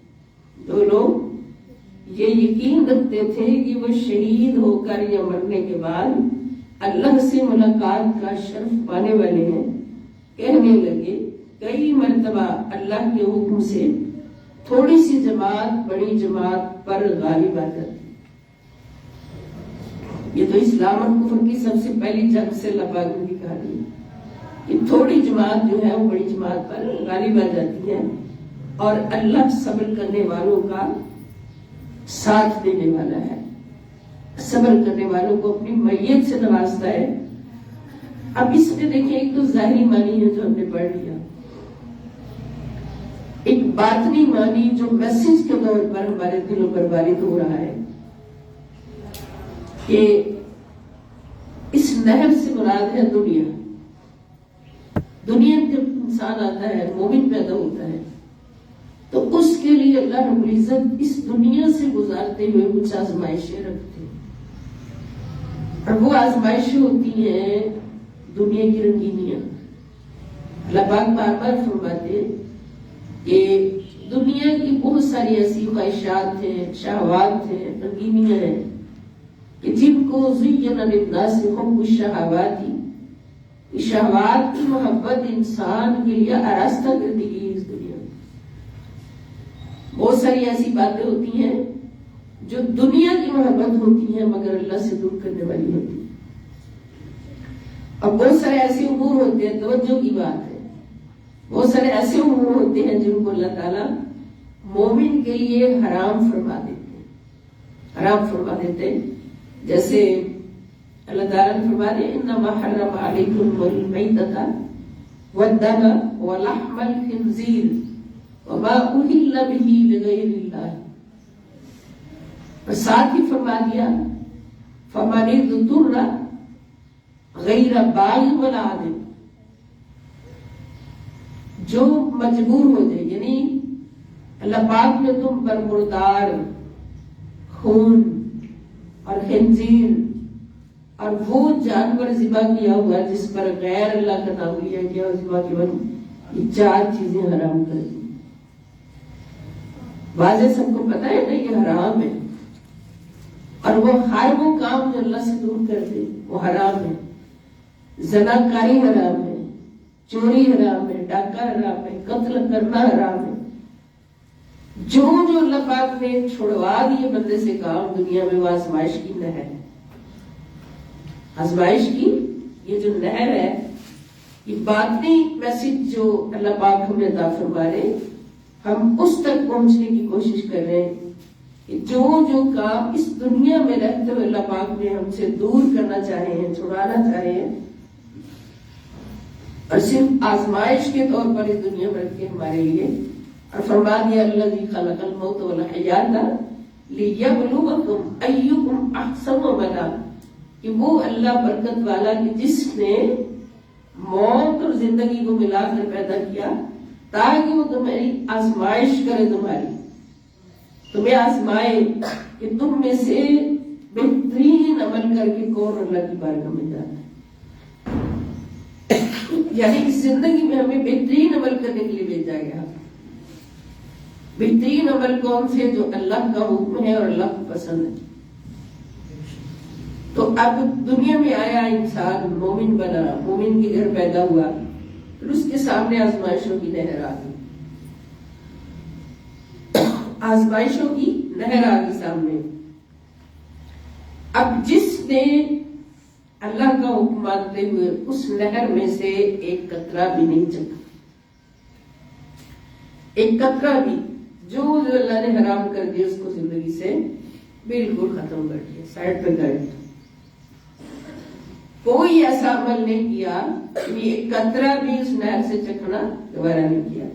جو لوگ یہ یقین رکھتے تھے کہ وہ شہید ہو کر یا مرنے کے بعد اللہ سے ملاقات کا شرف پانے والے ہیں، کہنے لگے کئی مرتبہ اللہ کے حکم سے تھوڑی سی جماعت بڑی جماعت پر غالب آ جاتی۔ یہ تو اسلام اور کفر کی سب سے پہلی جنگ سے اللہ پاک نے دکھا دی کہ تھوڑی جماعت جو ہے وہ بڑی جماعت پر غالب آ جاتی ہے، اور اللہ صبر کرنے والوں کا ساتھ دینے والا ہے، صبر کرنے والوں کو اپنی میت سے نوازتا ہے۔ اب اس میں دیکھیں، ایک تو ظاہری معنی ہے جو ہم نے پڑھ لیا، ایک باطنی معنی جو میسج کے طور پر ہمارے دلوں پر وارد ہو رہا ہے کہ اس نہر سے مراد ہے دنیا۔ دنیا جب انسان آتا ہے، مومن پیدا ہوتا ہے، تو اس کے لیے اللہ رب العزت اس دنیا سے گزارتے ہوئے کچھ آزمائشیں رکھتے ہیں، اور وہ آزمائشیں ہوتی ہیں دنیا کی رنگینیاں۔ اللہ پاک بار بار فرماتے ہیں کہ دنیا کی بہت ساری ایسی خواہشات ہیں، شہوات ہیں، رنگینیاں ہیں کہ جن کو زین للناس حب الشہوات، شہوات کی محبت انسان کے لیے آراستہ کر دی گئی اس دنیا میں۔ بہت ساری ایسی باتیں ہوتی ہیں جو دنیا کی محبت ہوتی ہیں مگر اللہ سے دور کرنے والی ہوتی ہیں، اور بہت سارے ایسے امور ہوتے ہیں، توجہ کی بات ہے، بہت سارے ایسے امور ہوتے ہیں جن کو اللہ تعالیٰ مومن کے لیے حرام فرما دیتے ہیں، حرام فرما دیتے ہیں۔ جیسے اللہ تعالیٰ نے فرما دیا انما حرم علیکم المیتۃ والدم ولحم الخنزیر وما اہل بہ لغیر اللہ، اور ساتھ ہی فرما دیا فمن اضطر غیر باغ ولا عاد، جو مجبور ہو جائے، یعنی اللہ پاک نے تم پر مردار، خون اور خنزیر اور وہ جانور ذبح کیا ہوا جس پر غیر اللہ کا نام لیا گیا اور ذبح کے بعد یہ چار چیزیں حرام کر دی۔ واضح سب کو پتا ہے نا یہ حرام ہے، اور وہ ہر وہ کام جو اللہ سے دور کر دے وہ حرام ہے۔ زناکاری حرام ہے، چوری حرام ہے، ڈاکہ حرام ہے، قتل کرنا حرام ہے۔ جو اللہ پاک نے چھوڑوا دیے بندے سے کام دنیا میں، وہ آزمائش کی نہر ہے۔ آزمائش کی یہ جو نہر ہے، یہ باطنی میسج جو اللہ پاک ہمیں عطا فرما رہے، ہم اس تک پہنچنے کی کوشش کر رہے ہیں کہ جو کام اس دنیا میں رہتے ہوئے اللہ پاک نے ہم سے دور کرنا چاہے ہیں، چھڑانا چاہے ہیں، اور صرف آزمائش کے طور پر اس دنیا میں رکھ کے ہمارے لیے، اور فرما دیا الذی خلق الموت والحیات لیبلوکم ایکم احسن عملا، کہ وہ اللہ برکت والا کہ جس نے موت اور زندگی کو ملا کر پیدا کیا تاکہ وہ تمہاری آزمائش کرے، تمہیں آزمائے کہ تم میں سے بہترین عمل کر کے کون اللہ کی بارگاہ میں جاتا ہے۔ یعنی اس زندگی میں ہمیں بہترین عمل کرنے کے لیے بھیجا گیا۔ بہترین عمل کون سے؟ جو اللہ کا حکم ہے اور اللہ کو پسند ہے۔ تو اب دنیا میں آیا انسان، مومن بنا، مومن کے گھر پیدا ہوا، پھر اس کے سامنے آزمائشوں کی نہر آ گئی، آزمائشوں کی نہر آ گئی سامنے۔ اب جس نے اللہ کا حکم مانتے ہوئے اس نہر میں سے ایک قطرہ بھی نہیں چکھا، ایک قطرہ بھی، جو اللہ نے حرام کر دیا اس کو زندگی سے بالکل ختم کر دیا، سائڈ پہ کر دیا، کوئی ایسا عمل نہیں کیا کہ ایک قطرہ بھی اس نہر سے چکھنا دوبارہ نہیں کیا،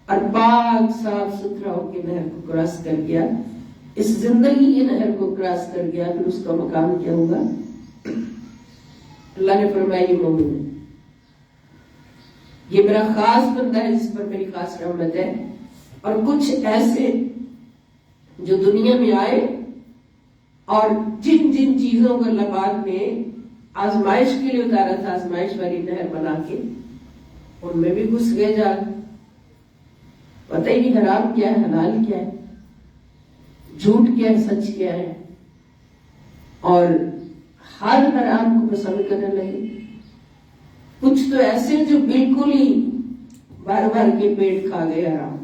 اور پاک صاف ستھرا ہو کے نہر کو کراس کر گیا، اس زندگی کی نہر کو کراس کر گیا، پھر اس کا مقام کیا ہوگا؟ اللہ نے فرمایا یہ مومن ہے، یہ میرا خاص بندہ ہے جس پر میری خاص رحمت ہے۔ اور کچھ ایسے جو دنیا میں آئے اور جن جن چیزوں کو اللہ پاک نے آزمائش کے لیے اتارا تھا، آزمائش والی نہر بنا کے، ان میں بھی گھس گئے جا، پتہ ہی نہیں حرام کیا ہے، حلال کیا ہے، جھوٹ کیا ہے، سچ کیا ہے، اور ہر حرام کو پسند کرنے لگے. کچھ تو ایسے جو بالکل ہی بھر بھر کے پیٹ کھا گئے حرام.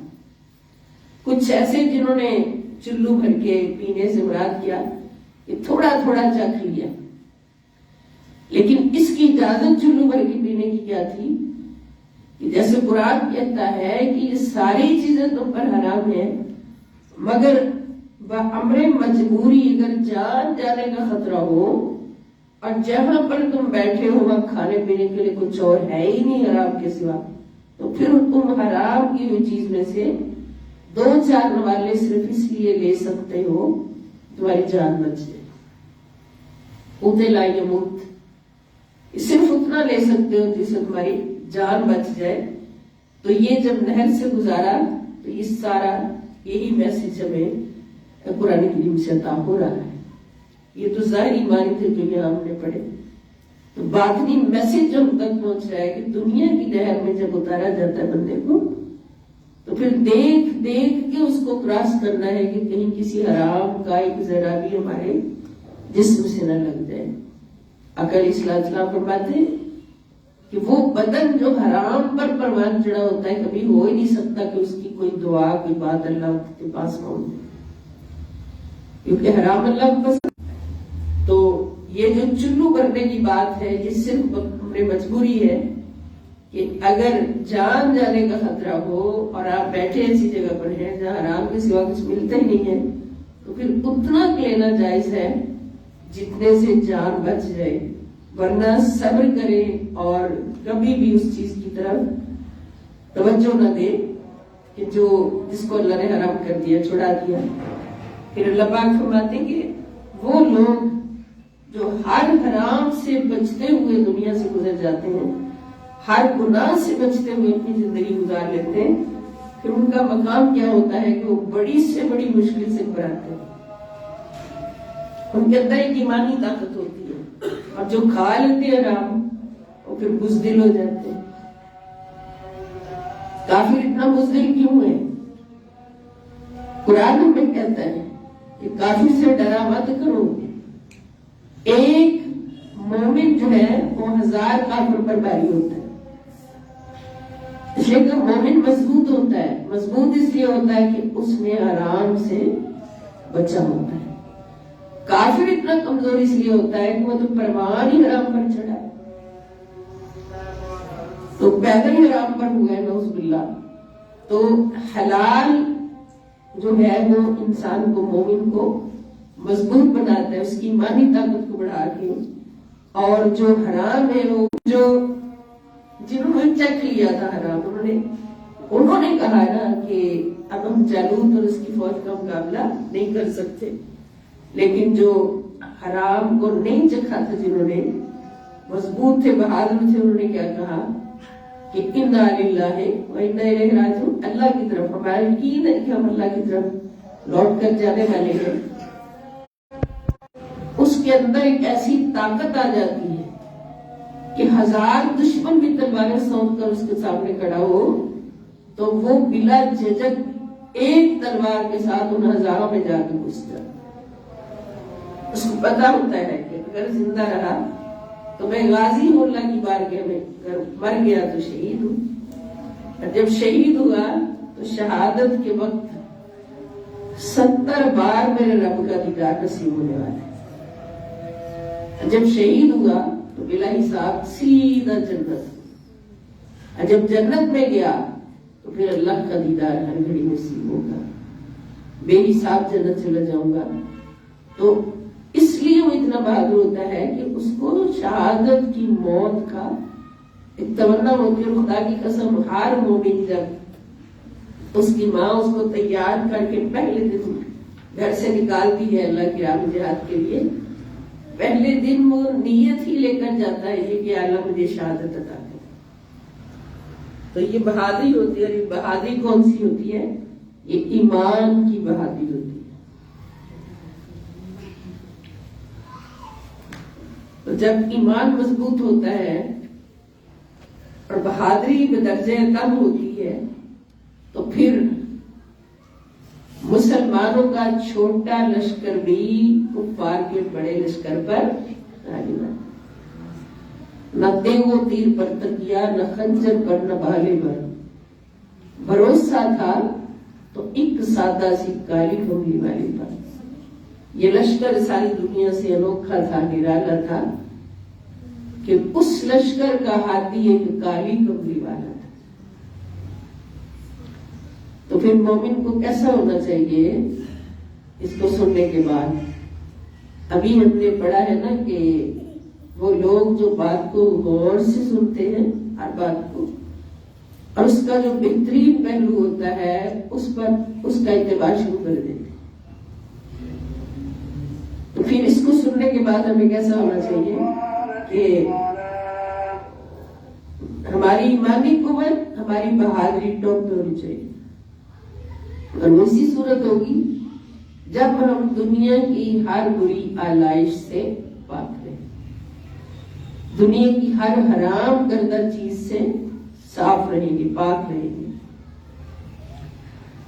کچھ ایسے جنہوں نے چلو بھر کے پینے سے مراد کیا کہ تھوڑا تھوڑا چکھ لیا. لیکن اس کی اجازت چلو بھر کے پینے کی کیا تھی کہ جیسے قرآن کہتا ہے کہ یہ ساری چیزیں تم پر حرام ہیں، مگر بامر مجبوری اگر جان جانے کا خطرہ ہو اور جہاں پر تم بیٹھے ہو وہاں کھانے پینے کے لیے کچھ اور ہے ہی نہیں حرام کے سوا، تو پھر تم حرام کی ہوئی چیز میں سے 2-4 نوالے صرف اس لیے لے سکتے ہو تمہاری جان بچ جائے. اوتے لا یموت، صرف اتنا لے سکتے ہو جس سے تمہاری جان بچ جائے. تو یہ جب نہر سے گزارا تو یہ سارا یہی میسج ہمیں قرآن کریم سے عطا ہو رہا ہے. یہ تو ظاہری معنی تھے جو یہاں ہم نے پڑھے. تو باطنی میسج جو ہم تک پہنچ رہا ہے کہ دنیا کی نہر میں جب اتارا جاتا ہے بندے کو تو پھر دیکھ دیکھ کے اس کو کراس کرنا ہے کہ کہیں کسی حرام کا ایک ذرا بھی ہمارے جسم سے نہ لگ جائے. آقا علیہ السلام فرماتے ہیں کہ وہ بدن جو حرام پر پروان چڑھا ہوتا ہے کبھی ہو ہی نہیں سکتا کہ اس کی کوئی دعا کوئی بات اللہ کے پاس پہنچ جائے، کیونکہ حرام اللہ کو پسند. تو یہ جو چلو بھرنے کی بات ہے یہ صرف ہماری مجبوری ہے کہ اگر جان جانے کا خطرہ ہو اور آپ بیٹھے ایسی جگہ پر ہیں جہاں حرام کے سوا کچھ ملتا ہی نہیں ہے تو پھر اتنا لینا جائز ہے جتنے سے جان بچ جائے. ورنہ صبر کرے اور کبھی بھی اس چیز کی طرف توجہ نہ دے کہ جو جس کو اللہ نے حرام کر دیا چھڑا دیا. پھر اللہ پاک فرماتے ہیں کہ وہ لوگ جو ہر حرام سے بچتے ہوئے دنیا سے گزر جاتے ہیں، ہر گناہ سے بچتے ہوئے اپنی زندگی گزار لیتے ہیں، پھر ان کا مقام کیا ہوتا ہے کہ وہ بڑی سے بڑی مشکل سے گزرتے ہیں. ان کے اندر ایک ایمانی طاقت ہوتی ہے اور جو کھا لیتے ہیں حرام وہ پھر بزدل ہو جاتے ہیں. کافر اتنا بزدل کیوں ہے؟ قرآن ہمیں کہتا ہے کہ کافر سے ڈرا مت کرو. ایک مومن جو ہے وہ 1000 کافر پر بھاری ہوتا ہے. اس لیے کہ مومن مضبوط ہوتا ہے. مضبوط اس لیے ہوتا ہے کہ اس میں حرام سے بچا ہوتا ہے. کافر اتنا کمزور اس لیے ہوتا ہے کہ وہ تو پروان ہی حرام پر چڑھا ہے، تو پیدل حرام پر ہوا ہے نعوذ باللہ. تو حلال جو ہے وہ انسان کو مومن کو مضبوط بناتا ہے، اس کی ایمانی طاقت کو بڑھا کے. اور جو حرام ہے وہ جو جنہوں نے چیک لیا تھا حرام انہوں نے کہا نا کہ اب ہم جالوت اور اس کی فوج کا مقابلہ نہیں کر سکتے. لیکن جو حرام کو نہیں چکھا تھا جنہوں نے مضبوط تھے بہادر تھے انہوں نے کیا کہا کہ انا للہ و انا الیہ راجعون، اللہ کی طرف ہمارا یقین ہے کہ ہم اللہ کی طرف لوٹ کر جانے والے ہیں. اس کے اندر ایک ایسی طاقت آ جاتی ہے کہ 1000 دشمن بھی تلواریں سونپ کر اس کے سامنے کھڑا ہو تو وہ بلا جھجک ایک تلوار کے ساتھ ان 1000 میں جا کے گھستا. اس کو پتا ہوتا ہے کہ اگر زندہ رہا تو میں غازی ہوں اللہ کی بارگاہ میں، اگر مر گیا تو شہید ہوں. اور جب شہید ہوا تو شہادت کے وقت 70 بار میرے رب کا دیدار نصیب ہونے والا ہے. جب شہید ہوا تو بلا حساب سیدھا جنت. اور جب جنت میں گیا تو پھر اللہ کا دیدار ہر گھڑی نصیب ہوگا، بے حساب جنت چلا جاؤں گا. تو اس لیے وہ اتنا بہادر ہوتا ہے کہ اس کو شہادت کی موت کا ایک تمنا ہوتی ہے. اور خدا کی قسم ہر مومن جب اس کی ماں اس کو تیار کر کے پہلے دن گھر سے نکالتی ہے اللہ کی راہ میں جہاد کے لیے، پہلے دن وہ نیت ہی لے کر جاتا ہے کہ اللہ مجھے شہادت عطا کر. تو یہ بہادری ہوتی ہے. اور یہ بہادری کون سی ہوتی ہے؟ یہ ایمان کی بہادری ہوتی ہے. تو جب ایمان مضبوط ہوتا ہے اور بہادری بدرجہ کم ہوتی ہے تو پھر مسلمانوں کا چھوٹا لشکر بھی کفار کے بڑے لشکر پر نہ تیغ و تیر پر تکیا، نہ خنجر پر نہ بھالے پر، بھروسہ تھا تو ایک سادہ سی کالی کملی والے پر۔ یہ لشکر ساری دنیا سے انوکھا تھا، نرالا تھا کہ اس لشکر کا ہاتھی ایک کالی کملی والا تھا۔ تو پھر مومن کو کیسا ہونا چاہیے اس کو سننے کے بعد؟ ابھی ہم نے پڑھا ہے نا کہ وہ لوگ جو بات کو غور سے سنتے ہیں، ہر بات کو، اور اس کا جو بہترین پہلو ہوتا ہے اس پر اس کا اتباع شروع کر دیتے ہیں۔ تو پھر اس کو سننے کے بعد ہمیں کیسا ہونا چاہیے کہ ہماری ایمانی قوت، ہماری بہادری ٹاپ پہ ہونی چاہیے، اور اسی صورت ہوگی جب ہم دنیا کی ہر بری آلائش سے پاک رہیں، دنیا کی ہر حرام کردہ چیز سے صاف رہیں گے، پاک رہیں گے،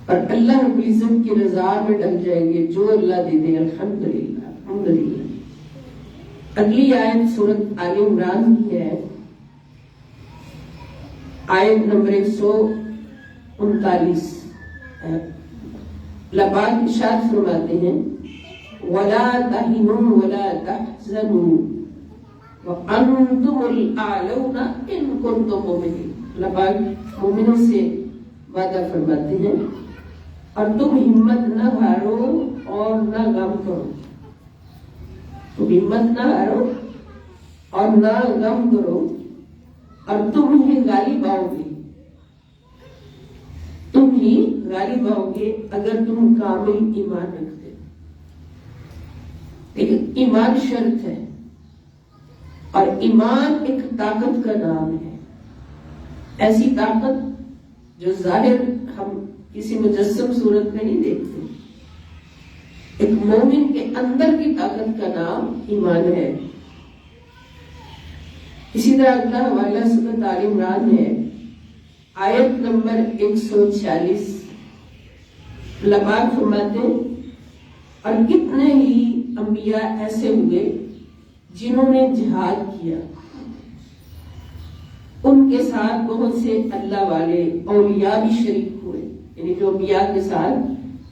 اور اللہ رب العزت کی رضا میں ڈل جائیں گے۔ جو اللہ دے دے، الحمدللہ الحمدللہ۔ اگلی آیت سورۃ آل عمران کی ہے، آیت نمبر 139۔ اللہ پاک ارشاد فرماتے ہیں، وَلَا تَهِنُوا وَلَا تَحْزَنُوا وَأَنْتُمُ الْأَعْلَوْنَ إِن كُنتُم مُؤْمِنِينَ۔ اللہ پاک مومنوں سے وعدہ فرماتے ہیں، اور تم ہمت نہ ہارو اور نہ غم کرو، تم ہمت نہ ہارو اور نہ غم کرو، اور تم ہی غالب آؤ گے، تم ہی غالب آؤ گے اگر تم کامل ایمان رکھتے ہو۔ لیکن ایمان شرط ہے، اور ایمان ایک طاقت کا نام ہے، ایسی طاقت جو ظاہر ہم کسی مجسم صورت میں نہیں دیکھتے۔ ایک مومن کے اندر کی طاقت کا نام ایمان ہے۔ اسی طرح اگلا حوالہ سورۃ آل عمران ہے، آیت نمبر 146۔ اللہ پاک فرماتے ہیں، اور کتنے ہی انبیاء ایسے ہوئے جنہوں نے جہاد کیا، ان کے ساتھ بہت سے اللہ والے اولیاء بھی شریک ہوئے، یعنی جو انبیاء کے ساتھ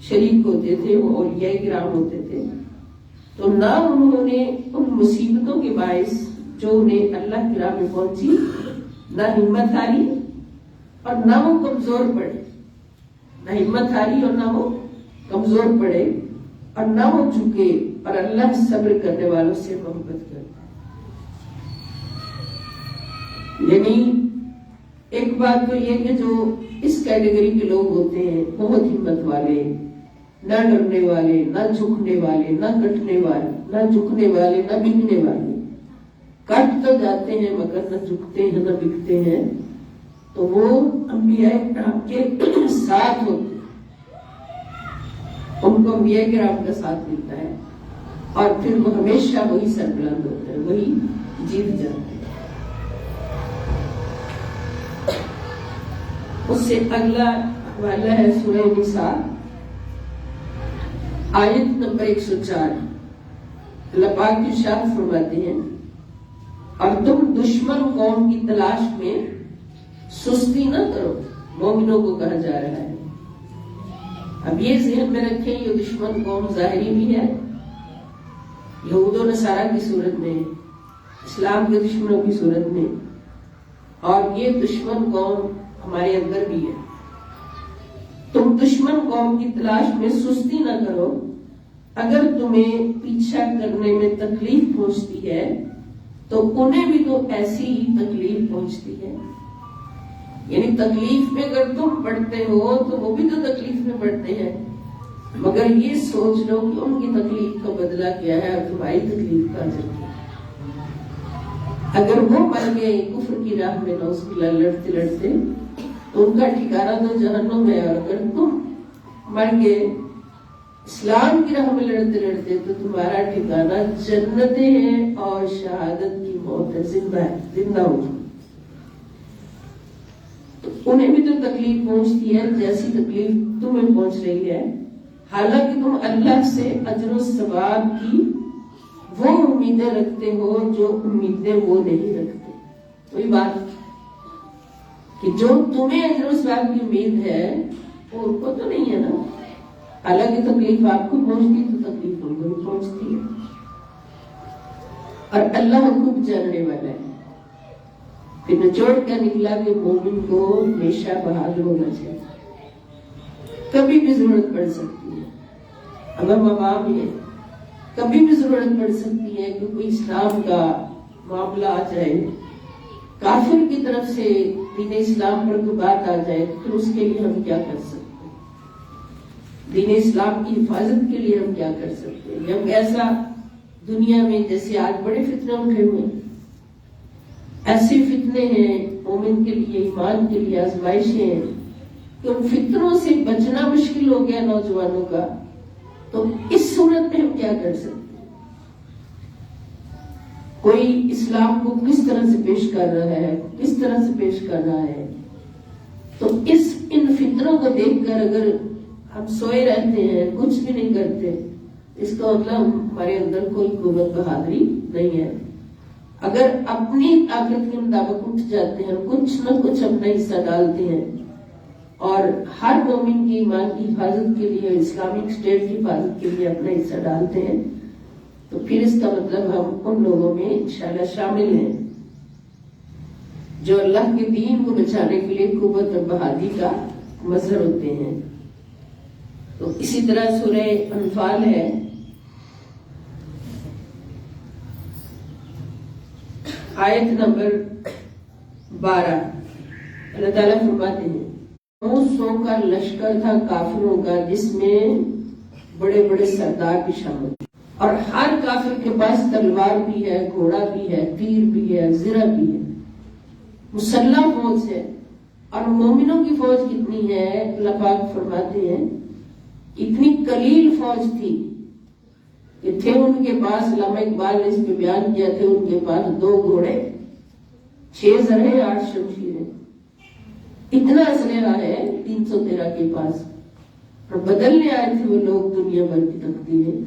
شریک ہوتے تھے وہ اولیاء کرام ہوتے تھے۔ تو نہ انہوں نے ان مصیبتوں کے باعث جو انہیں اللہ کی راہ میں پہنچی، نہ ہمت ہاری اور نہ وہ کمزور پڑے، نہ ہمت ہاری اور نہ وہ کمزور پڑے، اور نہ وہ جھکے، اور اللہ صبر کرنے والوں سے محبت کرتا ہے۔ یعنی ایک بات تو یہ کہ جو اس کیٹیگری کے لوگ ہوتے ہیں، بہت ہمت والے، نہ ڈرنے والے، نہ جھکنے والے، نہ کٹنے والے، نہ جھکنے والے، نہ بکنے والے، کٹ تو جاتے ہیں مگر نہ جھکتے ہیں نہ بکتے ہیں، تو وہ انبیاء کرام کے ساتھ ہوتے ہیں، ان کو انبیاء کرام کا ساتھ ملتا ہے، اور پھر وہ ہمیشہ وہی سربلند ہوتے ہیں، وہی جیت جاتے ہیں۔ اس سے اگلا حوالہ ہے سورہ نساء، آیت نمبر 104۔ اللہ پاک ارشاد فرماتے ہیں، اور تم دشمن قوم کی تلاش میں سستی نہ کرو، مومنوں کو کہا جا رہا ہے۔ اب یہ ذہن میں رکھیں، یہ دشمن قوم ظاہری بھی ہے، یہود و نصارہ کی صورت میں، اسلام کے دشمنوں کی صورت میں، اور یہ دشمن قوم ہمارے اندر بھی ہے۔ تم دشمن قوم کی تلاش میں سستی نہ کرو، اگر تمہیں پیچھا کرنے میں تکلیف پہنچتی ہے تو انہیں بھی تو ایسی ہی تکلیف پہنچتی ہے۔ یعنی تکلیف میں اگر تم پڑتے ہو تو وہ بھی تو تکلیف میں پڑتے ہیں، مگر یہ سوچ لو کہ ان کی تکلیف کا بدلہ کیا ہے اور تمہاری تکلیف کا اجر کیا ہے۔ اگر وہ مر گئے کفر کی راہ میں نعوذ باللہ لڑتے لڑتے تو ان کا ٹھکانہ تو جہنم ہے، اور اگر تم مر گئے اسلام کی راہ میں لڑتے لڑتے تو تمہارا ٹھکانہ جنتیں ہے اور شہادت کی موت ہے، زندہ ہو۔ تو انہیں بھی تو تکلیف پہنچتی ہے جیسی تکلیف تمہیں پہنچ رہی ہے، حالانکہ تم اللہ سے اجر و ثواب کی وہ امیدیں رکھتے ہو جو امیدیں وہ نہیں رکھتے. وہی بات کہ جو تمہیں اجر و ثواب کی امید ہے وہ ان کو تو نہیں ہے نا. حالانکہ تکلیف آپ کو پہنچتی تو تکلیف ان کو بھی پہنچتی ہے. اور اللہ خوب جاننے والا ہے. پھر نچوڑ کر نکلا کہ مومن کو ہمیشہ بہادر ہونا چاہیے. کبھی بھی ضرورت پڑ سکتی ہے. اگر عوام ہے کبھی بھی ضرورت پڑ سکتی ہے کہ کوئی اسلام کا معاملہ آ جائے, کافر کی طرف سے دین اسلام پر کوئی بات آ جائے, پھر اس کے لیے ہم کیا کر سکتے ہیں؟ دین اسلام کی حفاظت کے لیے ہم کیا کر سکتے ہیں؟ جب ایسا دنیا میں جیسے آج بڑے فتنے اٹھے ہوئے, ایسے فتنے ہیں مومن کے لیے, ایمان کے لیے آزمائشیں ہیں کہ ان فتنوں سے بچنا مشکل ہو گیا نوجوانوں کا. تو اس صورت میں ہم کیا کر سکتے ہیں؟ کوئی اسلام کو کس طرح سے پیش کر رہا ہے, کس طرح سے پیش کر رہا ہے, تو ان فتنوں کو دیکھ کر اگر ہم سوئے رہتے ہیں, کچھ بھی نہیں کرتے, اس کا مطلب ہمارے اندر کوئی قوت بہادری نہیں ہے. اگر اپنی طاقت کے مطابق اٹھ جاتے ہیں, کچھ نہ کچھ اپنا حصہ ڈالتے ہیں, اور ہر مومن کی ایمان کی حفاظت کے لیے, اسلامک اسٹیٹ کی حفاظت کے لیے اپنا حصہ ڈالتے ہیں, تو پھر اس کا مطلب ہم ان لوگوں میں انشاءاللہ شامل ہیں جو اللہ کے دین کو بچانے کے لیے قوت اور بہادری کا مظہر ہوتے ہیں. تو اسی طرح سورہ انفال ہے, آیت نمبر 12. اللہ تعالیٰ فرماتے ہیں 900 کا لشکر تھا کافروں کا, جس میں بڑے بڑے سردار بھی شامل تھے, اور ہر کافر کے پاس تلوار بھی ہے, گھوڑا بھی ہے, تیر بھی ہے, زرہ بھی ہے, مسلح فوج ہے. اور مومنوں کی فوج کتنی ہے؟ اللہ پاک فرماتے ہیں اتنی قلیل فوج تھی کہ تھے ان کے پاس, علامہ اقبال نے اس پہ بیان کیا, تھے ان کے پاس 2 گھوڑے, 6 زرہیں, 8 شمشیریں. اتنا اسلحہ ہے 313 کے پاس. اور بدلنے آئے تھے وہ لوگ دنیا بھر کی تقدیریں.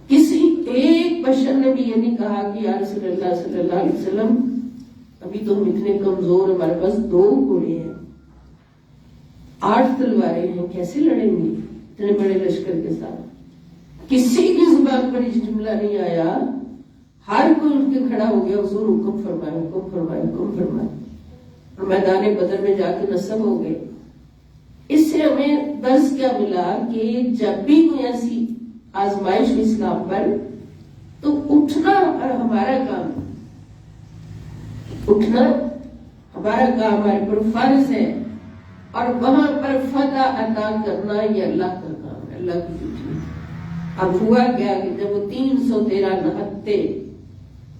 کسی ایک بشر نے بھی یہ نہیں کہا کہ یا رسول اللہ صلی اللہ علیہ وسلم ابھی تو ہم اتنے کمزور, ہمارے پاس 2 گھوڑے ہیں, 8 تلواریں ہیں, کیسے لڑیں گے اتنے بڑے لشکر کے ساتھ. کسی کی زبان پر یہ جملہ نہیں آیا. ہر کوئی اٹھ کے کھڑا ہو گیا, حضور حکم فرمائے, حکم فرمائے, حکم فرمائے, اور میدان بدر میں جا کے نصب ہو گئے. اس سے ہمیں درس کیا ملا کہ جب بھی کوئی ایسی آزمائش ہو اسلام پر, تو اٹھنا ہمارا کام, اٹھنا ہمارا کام, ہمارے پر فرض ہے, اور وہاں پر فتح عطا کرنا یہ اللہ کا کام ہے, اللہ کی ڈیوٹی. اب ہوا کیا کہ جب وہ 313 نہتے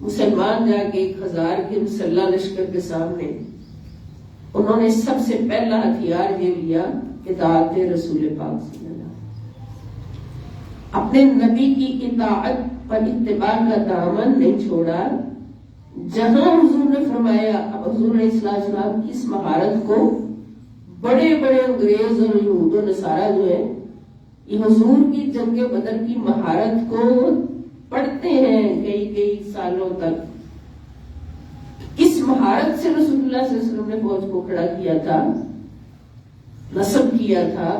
مسلمان جا کے 1000 کے مسلح لشکر کے سامنے, انہوں نے سب سے پہلا ہتھیار یہ لیا اطاعت رسول پاک صلی اللہ علیہ وسلم. اپنے نبی کی اطاعت پر اتباع کا دامن نہیں چھوڑا. جہاں حضور نے فرمایا, اب حضور علیہ السلام کی اس مہارت کو بڑے بڑے انگریز اور یہود و نصارہ جو ہے, یہ حضور کی جنگ بدر کی مہارت کو پڑھتے ہیں کئی سالوں تک. کس مہارت سے رسول اللہ صلی اللہ علیہ وسلم نے فوج کو کھڑا کیا تھا, نصب کیا تھا.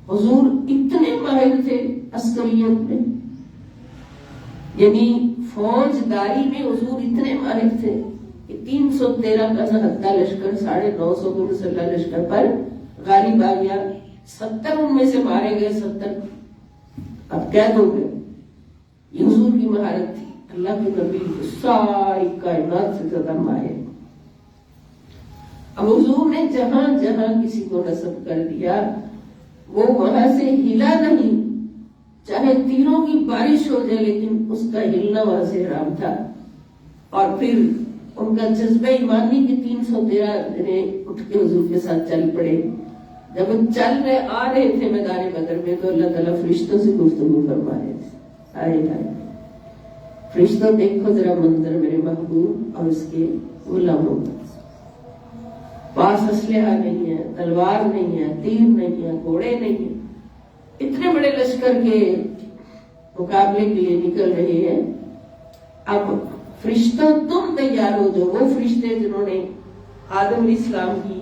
حضور اتنے ماہر تھے عسکریت میں, یعنی فوج داری میں حضور اتنے ماہر تھے کہ 313 کا نہتا لشکر 950 کے مسلح لشکر پر غالب آ گیا. 70 ان میں سے مارے گئے, 70 اب قید ہو گئے. یہ حضور کی مہارت تھی. اللہ کے نبی ساری کائنات سے زیادہ ماہر. اب حضور نے جہاں جہاں کسی کو نصب کر دیا وہ وہاں سے ہلا نہیں, چاہے تیروں کی بارش ہو جائے, لیکن اس کا ہلنا وہاں سے حرام تھا. اور پھر ان کا جذبہ ایمانی کے 313 نے اٹھ کے حضور کے ساتھ چل پڑے. جب وہ چل رہے آ رہے تھے میدان بدر میں, تو اللہ تعالیٰ فرشتوں سے گفتگو فرما رہے تھے. آئے فرشتوں دیکھو ذرا منظر میرے محبوب اور اس کے غلاموں کا. پاس اسلحہ نہیں ہے, تلوار نہیں ہے, تیر نہیں ہے, گھوڑے نہیں ہیں, اتنے بڑے لشکر کے مقابلے کے لیے نکل رہے ہیں. اب فرشتوں تم تیار ہو جاؤ، وہ فرشتے جنہوں نے آدم علیہ السلام کی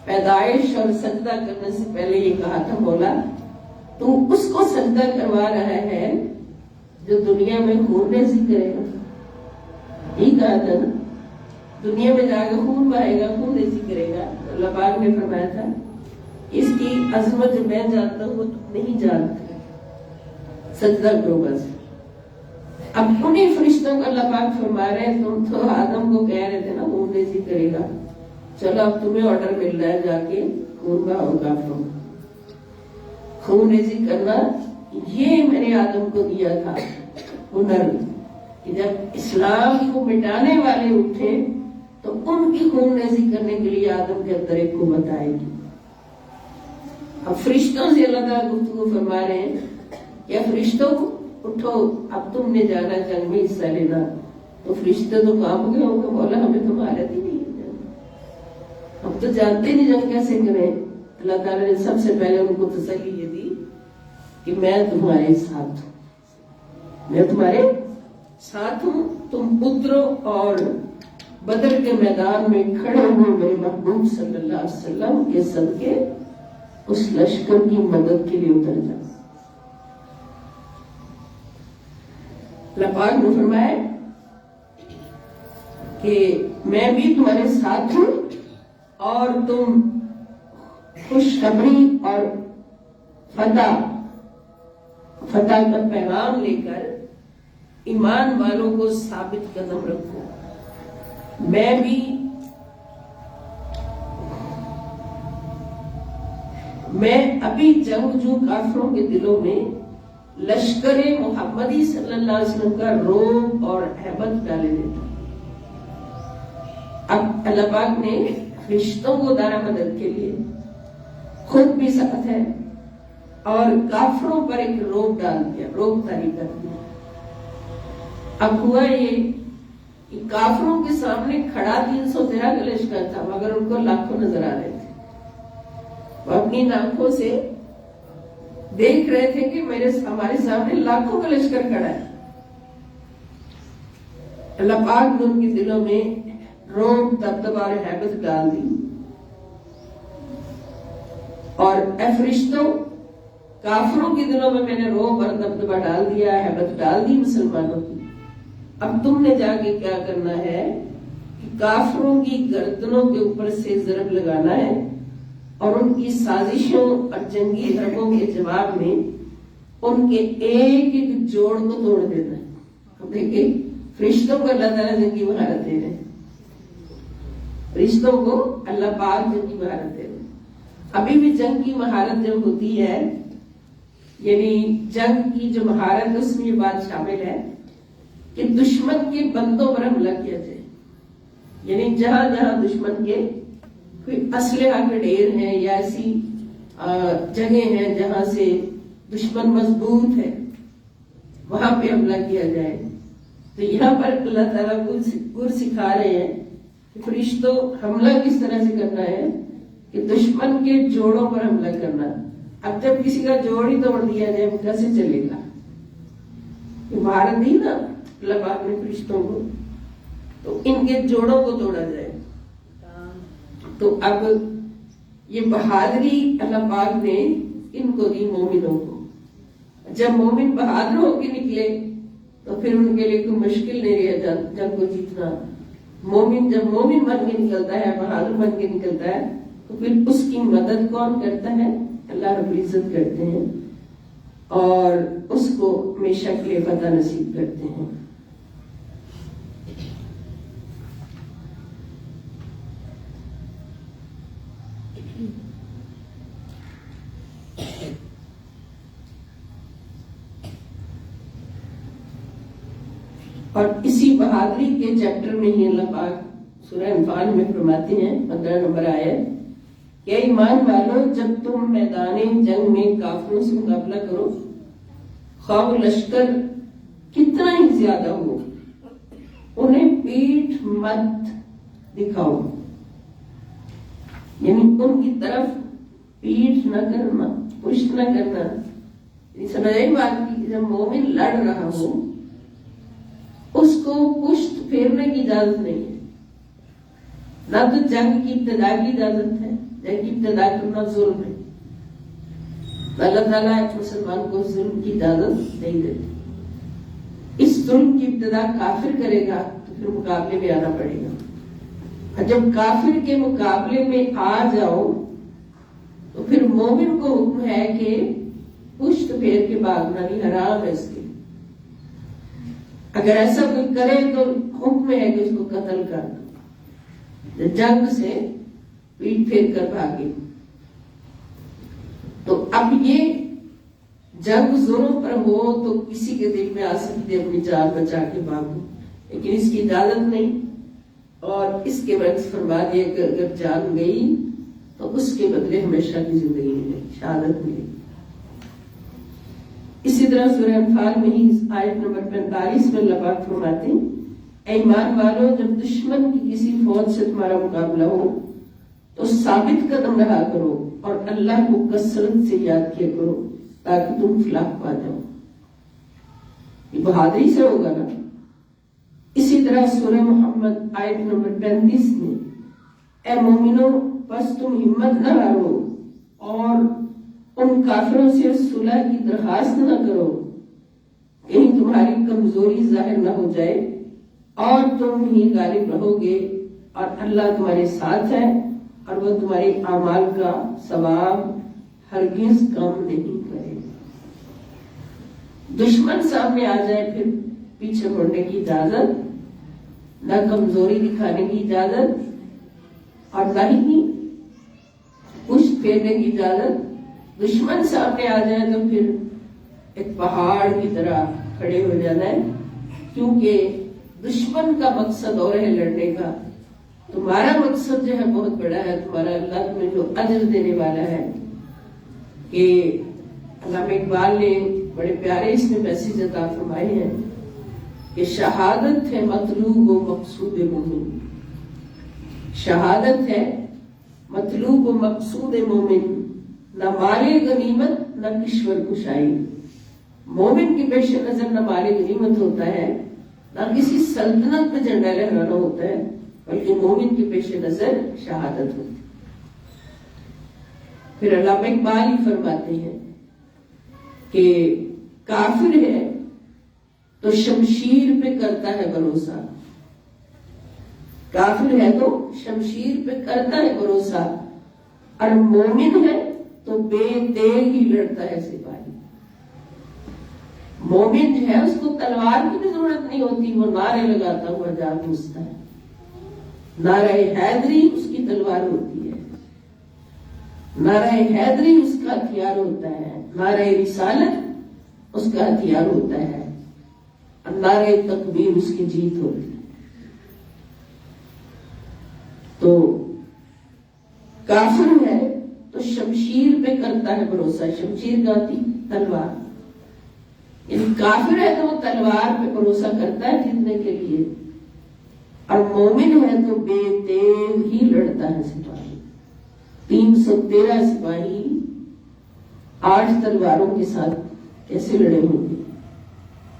پیدائش اور سجدہ کرنے سے پہلے یہ کہا تھا مولا تو اس کو سجدہ کروا رہا ہے جو دنیا میں خون ریزی کرے گا. یہی کہا تھا نا، دنیا میں جا کے خون بہے گا، خون ریزی کرے گا. اللہ پاک نے فرمایا تھا اس کی عظمت جو میں جانتا ہوں وہ تم نہیں جانتے، سجدہ کرو بس. اب انہیں فرشتوں کو اللہ پاک فرما رہے ہیں تم تو آدم کو کہہ رہے تھے نا خون ریزی کرے گا، چلو اب تمہیں آرڈر مل رہا ہے جا کے خون بہاؤ کافروں. خون ریزی کرنا یہ میں نے آدم کو دیا تھا ہنر، کہ جب اسلام کو مٹانے والے اٹھے تو ان کی خون ریزی کرنے کے لیے آدم کے اندر ایک قوت آئے گی. اب فرشتوں سے اللہ تعالیٰ گفتگو فرما رہے ہیں یا فرشتوں اٹھو اب تم نے جانا جنگ میں حصہ لینا. تو فرشتے تو کام گئے ہوں گے مولا ہمیں تو مہارت ہی نہیں ہے، اب تو جانتے نہیں جنگ کیسے کریں. اللہ تعالیٰ نے سب سے پہلے ان کو تسلی یہ دی کہ میں تمہارے ساتھ ہوں، میں تمہارے ساتھ ہوں. تم اترو اور بدر کے میدان میں کھڑے ہوئے میرے محبوب صلی اللہ علیہ وسلم کے صدقے اس لشکر کی مدد کے لیے اتر جاؤ. اللہ پاک نے فرمایا کہ میں بھی تمہارے ساتھ ہوں اور تم خوشخبری اور فتح کا پیغام لے کر ایمان والوں کو ثابت قدم رکھو. میں ابھی جنگجو کافروں کے دلوں میں لشکر محمدی صلی اللہ علیہ وسلم کا رعب اور ہیبت ڈالے دیتا. اب اللہ پاک نے فرشتوں کو دارا مدد کے لیے خود بھی سخت ہے اور کافروں پر ایک رعب ڈال دیا، رعب طاری کر دیا. اب ہوا یہ کہ کافروں کے سامنے کھڑا 313 کا لشکر تھا مگر ان کو لاکھوں نظر آ رہے تھے. وہ اپنی آنکھوں سے دیکھ رہے تھے کہ ہمارے سامنے لاکھوں کا لشکر کھڑا ہے. اللہ پاک نے ان کے دلوں میں رعب، دبدبہ اور ہیبت ڈال دی. اور اے فرشتوں، کافروں کے دلوں میں نے رعب اور دبدبہ ڈال دیا، ہیبت ڈال دی مسلمانوں کی. اب تم نے جا کے کیا کرنا ہے کہ کافروں کی گردنوں کے اوپر سے ضرب لگانا ہے اور ان کی سازشوں اور جنگی حربوں کے جواب میں ان کے ایک ایک جوڑ کو توڑ دینا ہے. اب دیکھیں فرشتوں کو اللہ تعالیٰ جنگی مہارت دے رہے ہیں، فرشتوں کو اللہ پاک جنگی مہارت دے رہے ہیں. ابھی بھی جنگ کی مہارت جب ہوتی ہے، یعنی جنگ کی جو مہارت اس میں یہ بات شامل ہے کہ دشمن کے بندوں پر حملہ کیا جائے. یعنی جہاں جہاں دشمن کے کوئی اسلحہ کے ڈھیر ہیں یا ایسی جگہ ہیں جہاں سے دشمن مضبوط ہے وہاں پہ حملہ کیا جائے. تو یہاں پر اللہ تعالیٰ گر سکھا رہے ہیں کہ فرشتوں حملہ کس طرح سے کرنا ہے کہ دشمن کے جوڑوں پر حملہ کرنا. اب جب کسی کا جوڑ ہی توڑ دیا جائے وہ کیسے چلے گا؟ مہارت دی نا اللہ پاک نے فرشتوں کو، تو ان کے جوڑوں کو توڑا جائے. تو اب یہ بہادری اللہ پاک نے ان کو دی مومنوں کو. جب مومن بہادر ہو کے نکلے تو پھر ان کے لیے کوئی مشکل نہیں رہا جنگ کو جیتنا. مومن جب مومن بن کے نکلتا ہے، بہادر بن کے نکلتا ہے تو پھر اس کی مدد کون کرتا ہے؟ اللہ رب العزت کرتے ہیں اور اس کو ہمیشہ کے لیے فتح نصیب کرتے ہیں. اور اسی بہادری کے چیپٹر میں ہی اللہ پاک سورہ انفال میں فرماتے ہیں 15 نمبر آیت کہ ایمان والو جب تم میدان جنگ میں کافروں سے مقابلہ کرو، خواہ لشکر کتنا ہی زیادہ ہو، انہیں پیٹھ مت دکھاؤ. یعنی ان کی طرف پیٹھ نہ کرنا، پشت نہ کرنا. سمجھ آئی بات کی؟ جب مومن لڑ رہا ہو اس کو پشت پھیرنے کی اجازت نہیں ہے، نہ تو جنگ کی ابتدا کی اجازت ہے، جنگ کی ابتدا کرنا ظلم ہے، اللہ تعالیٰ ایک مسلمان کو ظلم کی اجازت نہیں دیتے۔ اس ظلم کی ابتدا کافر کرے گا تو پھر مقابلے میں آنا پڑے گا، اور جب کافر کے مقابلے میں آ جاؤ تو پھر مومن کو حکم ہے کہ پشت پھیر کے بھاگنا نہیں، حرام ہے اس کے۔ اگر ایسا کوئی کرے تو حکم ہے کہ اس کو قتل کرنا، جنگ سے پیٹ پھیر کر بھاگے۔ تو اب یہ جنگ زوروں پر ہو تو کسی کے دل میں آ سکتے اپنی جان بچا کے بھاگو، لیکن اس کی اجازت نہیں، اور اس کے برعکس فرما دیا کہ اگر جان گئی تو اس کے بدلے ہمیشہ کی زندگی ملے، شہادت ملے۔ اسی طرح سورہ انفال میں ہی آیت نمبر 45 میں اللہ پاک فرماتے ہیں، اے ایمان والو جب دشمن کی کسی فوج سے تمہارا مقابلہ ہو تو ثابت قدم رہا کرو اور اللہ کو کثرت سے یاد کیا کرو تاکہ تم فلاح پا جاؤ۔ یہ بہادری سے ہوگا نا۔ اسی طرح سورہ محمد آیت نمبر 35 میں، اے مومنو بس تم ہمت نہ ہارو اور ان کافروں سے صلح کی درخواست نہ کرو، کہیں تمہاری کمزوری ظاہر نہ ہو جائے اور تم ہی غالب رہو گے، اور اللہ تمہارے ساتھ ہے اور وہ تمہارے اعمال کا ثواب ہرگز کم نہیں کرے۔ دشمن سامنے آ جائے پھر پیچھے مڑنے کی اجازت، نہ کمزوری دکھانے کی اجازت اور نہ ہی پشت پھیرنے کی اجازت۔ دشمن سامنے آ جائے تو پھر ایک پہاڑ کی طرح کھڑے ہو جانا ہے، کیونکہ دشمن کا مقصد اور ہے لڑنے کا، تمہارا مقصد جو ہے بہت بڑا ہے، تمہارا اللہ تمہیں جو اجر دینے والا ہے۔ کہ علامہ اقبال نے بڑے پیارے اس میں میسج عطا فرمائے ہیں کہ شہادت ہے مطلوب و مقصود مومن، شہادت ہے مطلوب و مقصود مومن، نہ مال غنیمت نہ کشور کشائی۔ مومن کی پیش نظر نہ مال غنیمت ہوتا ہے، نہ کسی سلطنت میں جھنڈا لہرانا ہوتا ہے، بلکہ مومن کی پیش نظر شہادت ہوتی ہے۔ پھر علامہ اقبال ہی فرماتے ہیں کہ کافر ہے تو شمشیر پہ کرتا ہے بھروسہ، کافر ہے تو شمشیر پہ کرتا ہے بھروسہ، اور مومن ہے تو بے تیل ہی لڑتا ہے سپاہی۔ مومن جو ہے اس کو تلوار کی بھی ضرورت نہیں ہوتی، وہ نعرے لگاتا ہوا جا گھستا ہے۔ نعرہ حیدری اس کی تلوار ہوتی ہے، نعرہ حیدری اس کا ہتھیار ہوتا ہے، نعرہ رسالت اس کا ہتھیار ہوتا ہے، اور نعرہ تکبیر اس کی جیت ہوتی ہے۔ تو کافر ہے تو شمشیر پہ کرتا ہے بھروسہ، شمشیر کا تلوار، یعنی کافر ہے تو وہ تلوار پہ بھروسہ کرتا ہے جیتنے کے لیے، اور مومن ہے تو بے تیل ہی لڑتا ہے سپاہی۔ 313 سپاہی 8 تلواروں کے ساتھ کیسے لڑے ہوں گے؟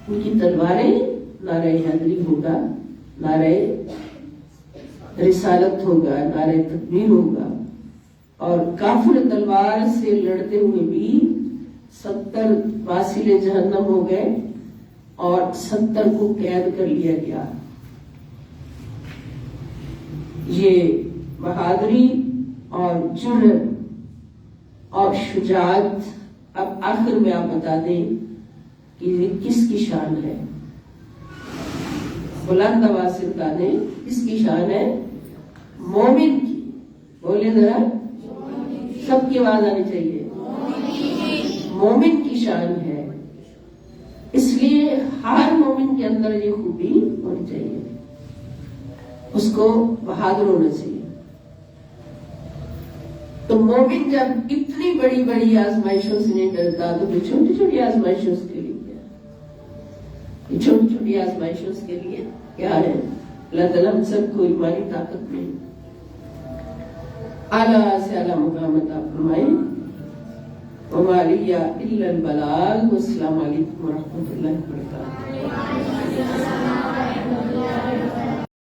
ان کی تلواریں نعرہ حیدری ہوگا، نعرہ رسالت ہوگا، نعرہ تکبیر ہوگا، اور کافر تلوار سے لڑتے ہوئے بھی 70 واصل جہنم ہو گئے اور 70 کو قید کر لیا گیا۔ یہ بہادری اور جرأت اور شجاعت، اب آخر میں آپ بتا دیں کہ یہ کس کی شان ہے؟ بلند آواز سے بتا دیں کس کی شان ہے؟ مومن کی۔ بولے ذرا، سب کی آواز آنی چاہیے۔ مومن کی شان ہے، اس لیے ہر مومن کے اندر یہ خوبی ہونی چاہیے، اس کو بہادر ہونا چاہیے۔ تو مومن جب اتنی بڑی بڑی آزمائشوں سے نہیں ڈرتا تو پھر چھوٹی چھوٹی آزمائشوں کے لیے کیا؟ چھوٹی چھوٹی آزمائشوں کے لیے کیا ہے؟ اللہ تعالیٰ ہم سب کو ایمانی طاقت میں اعلیٰ سے اعلیٰ مقام عطا فرمائے۔ وما علیہ الا البلاغ، والسلام علیکم ورحمۃ اللہ وبرکاتہ۔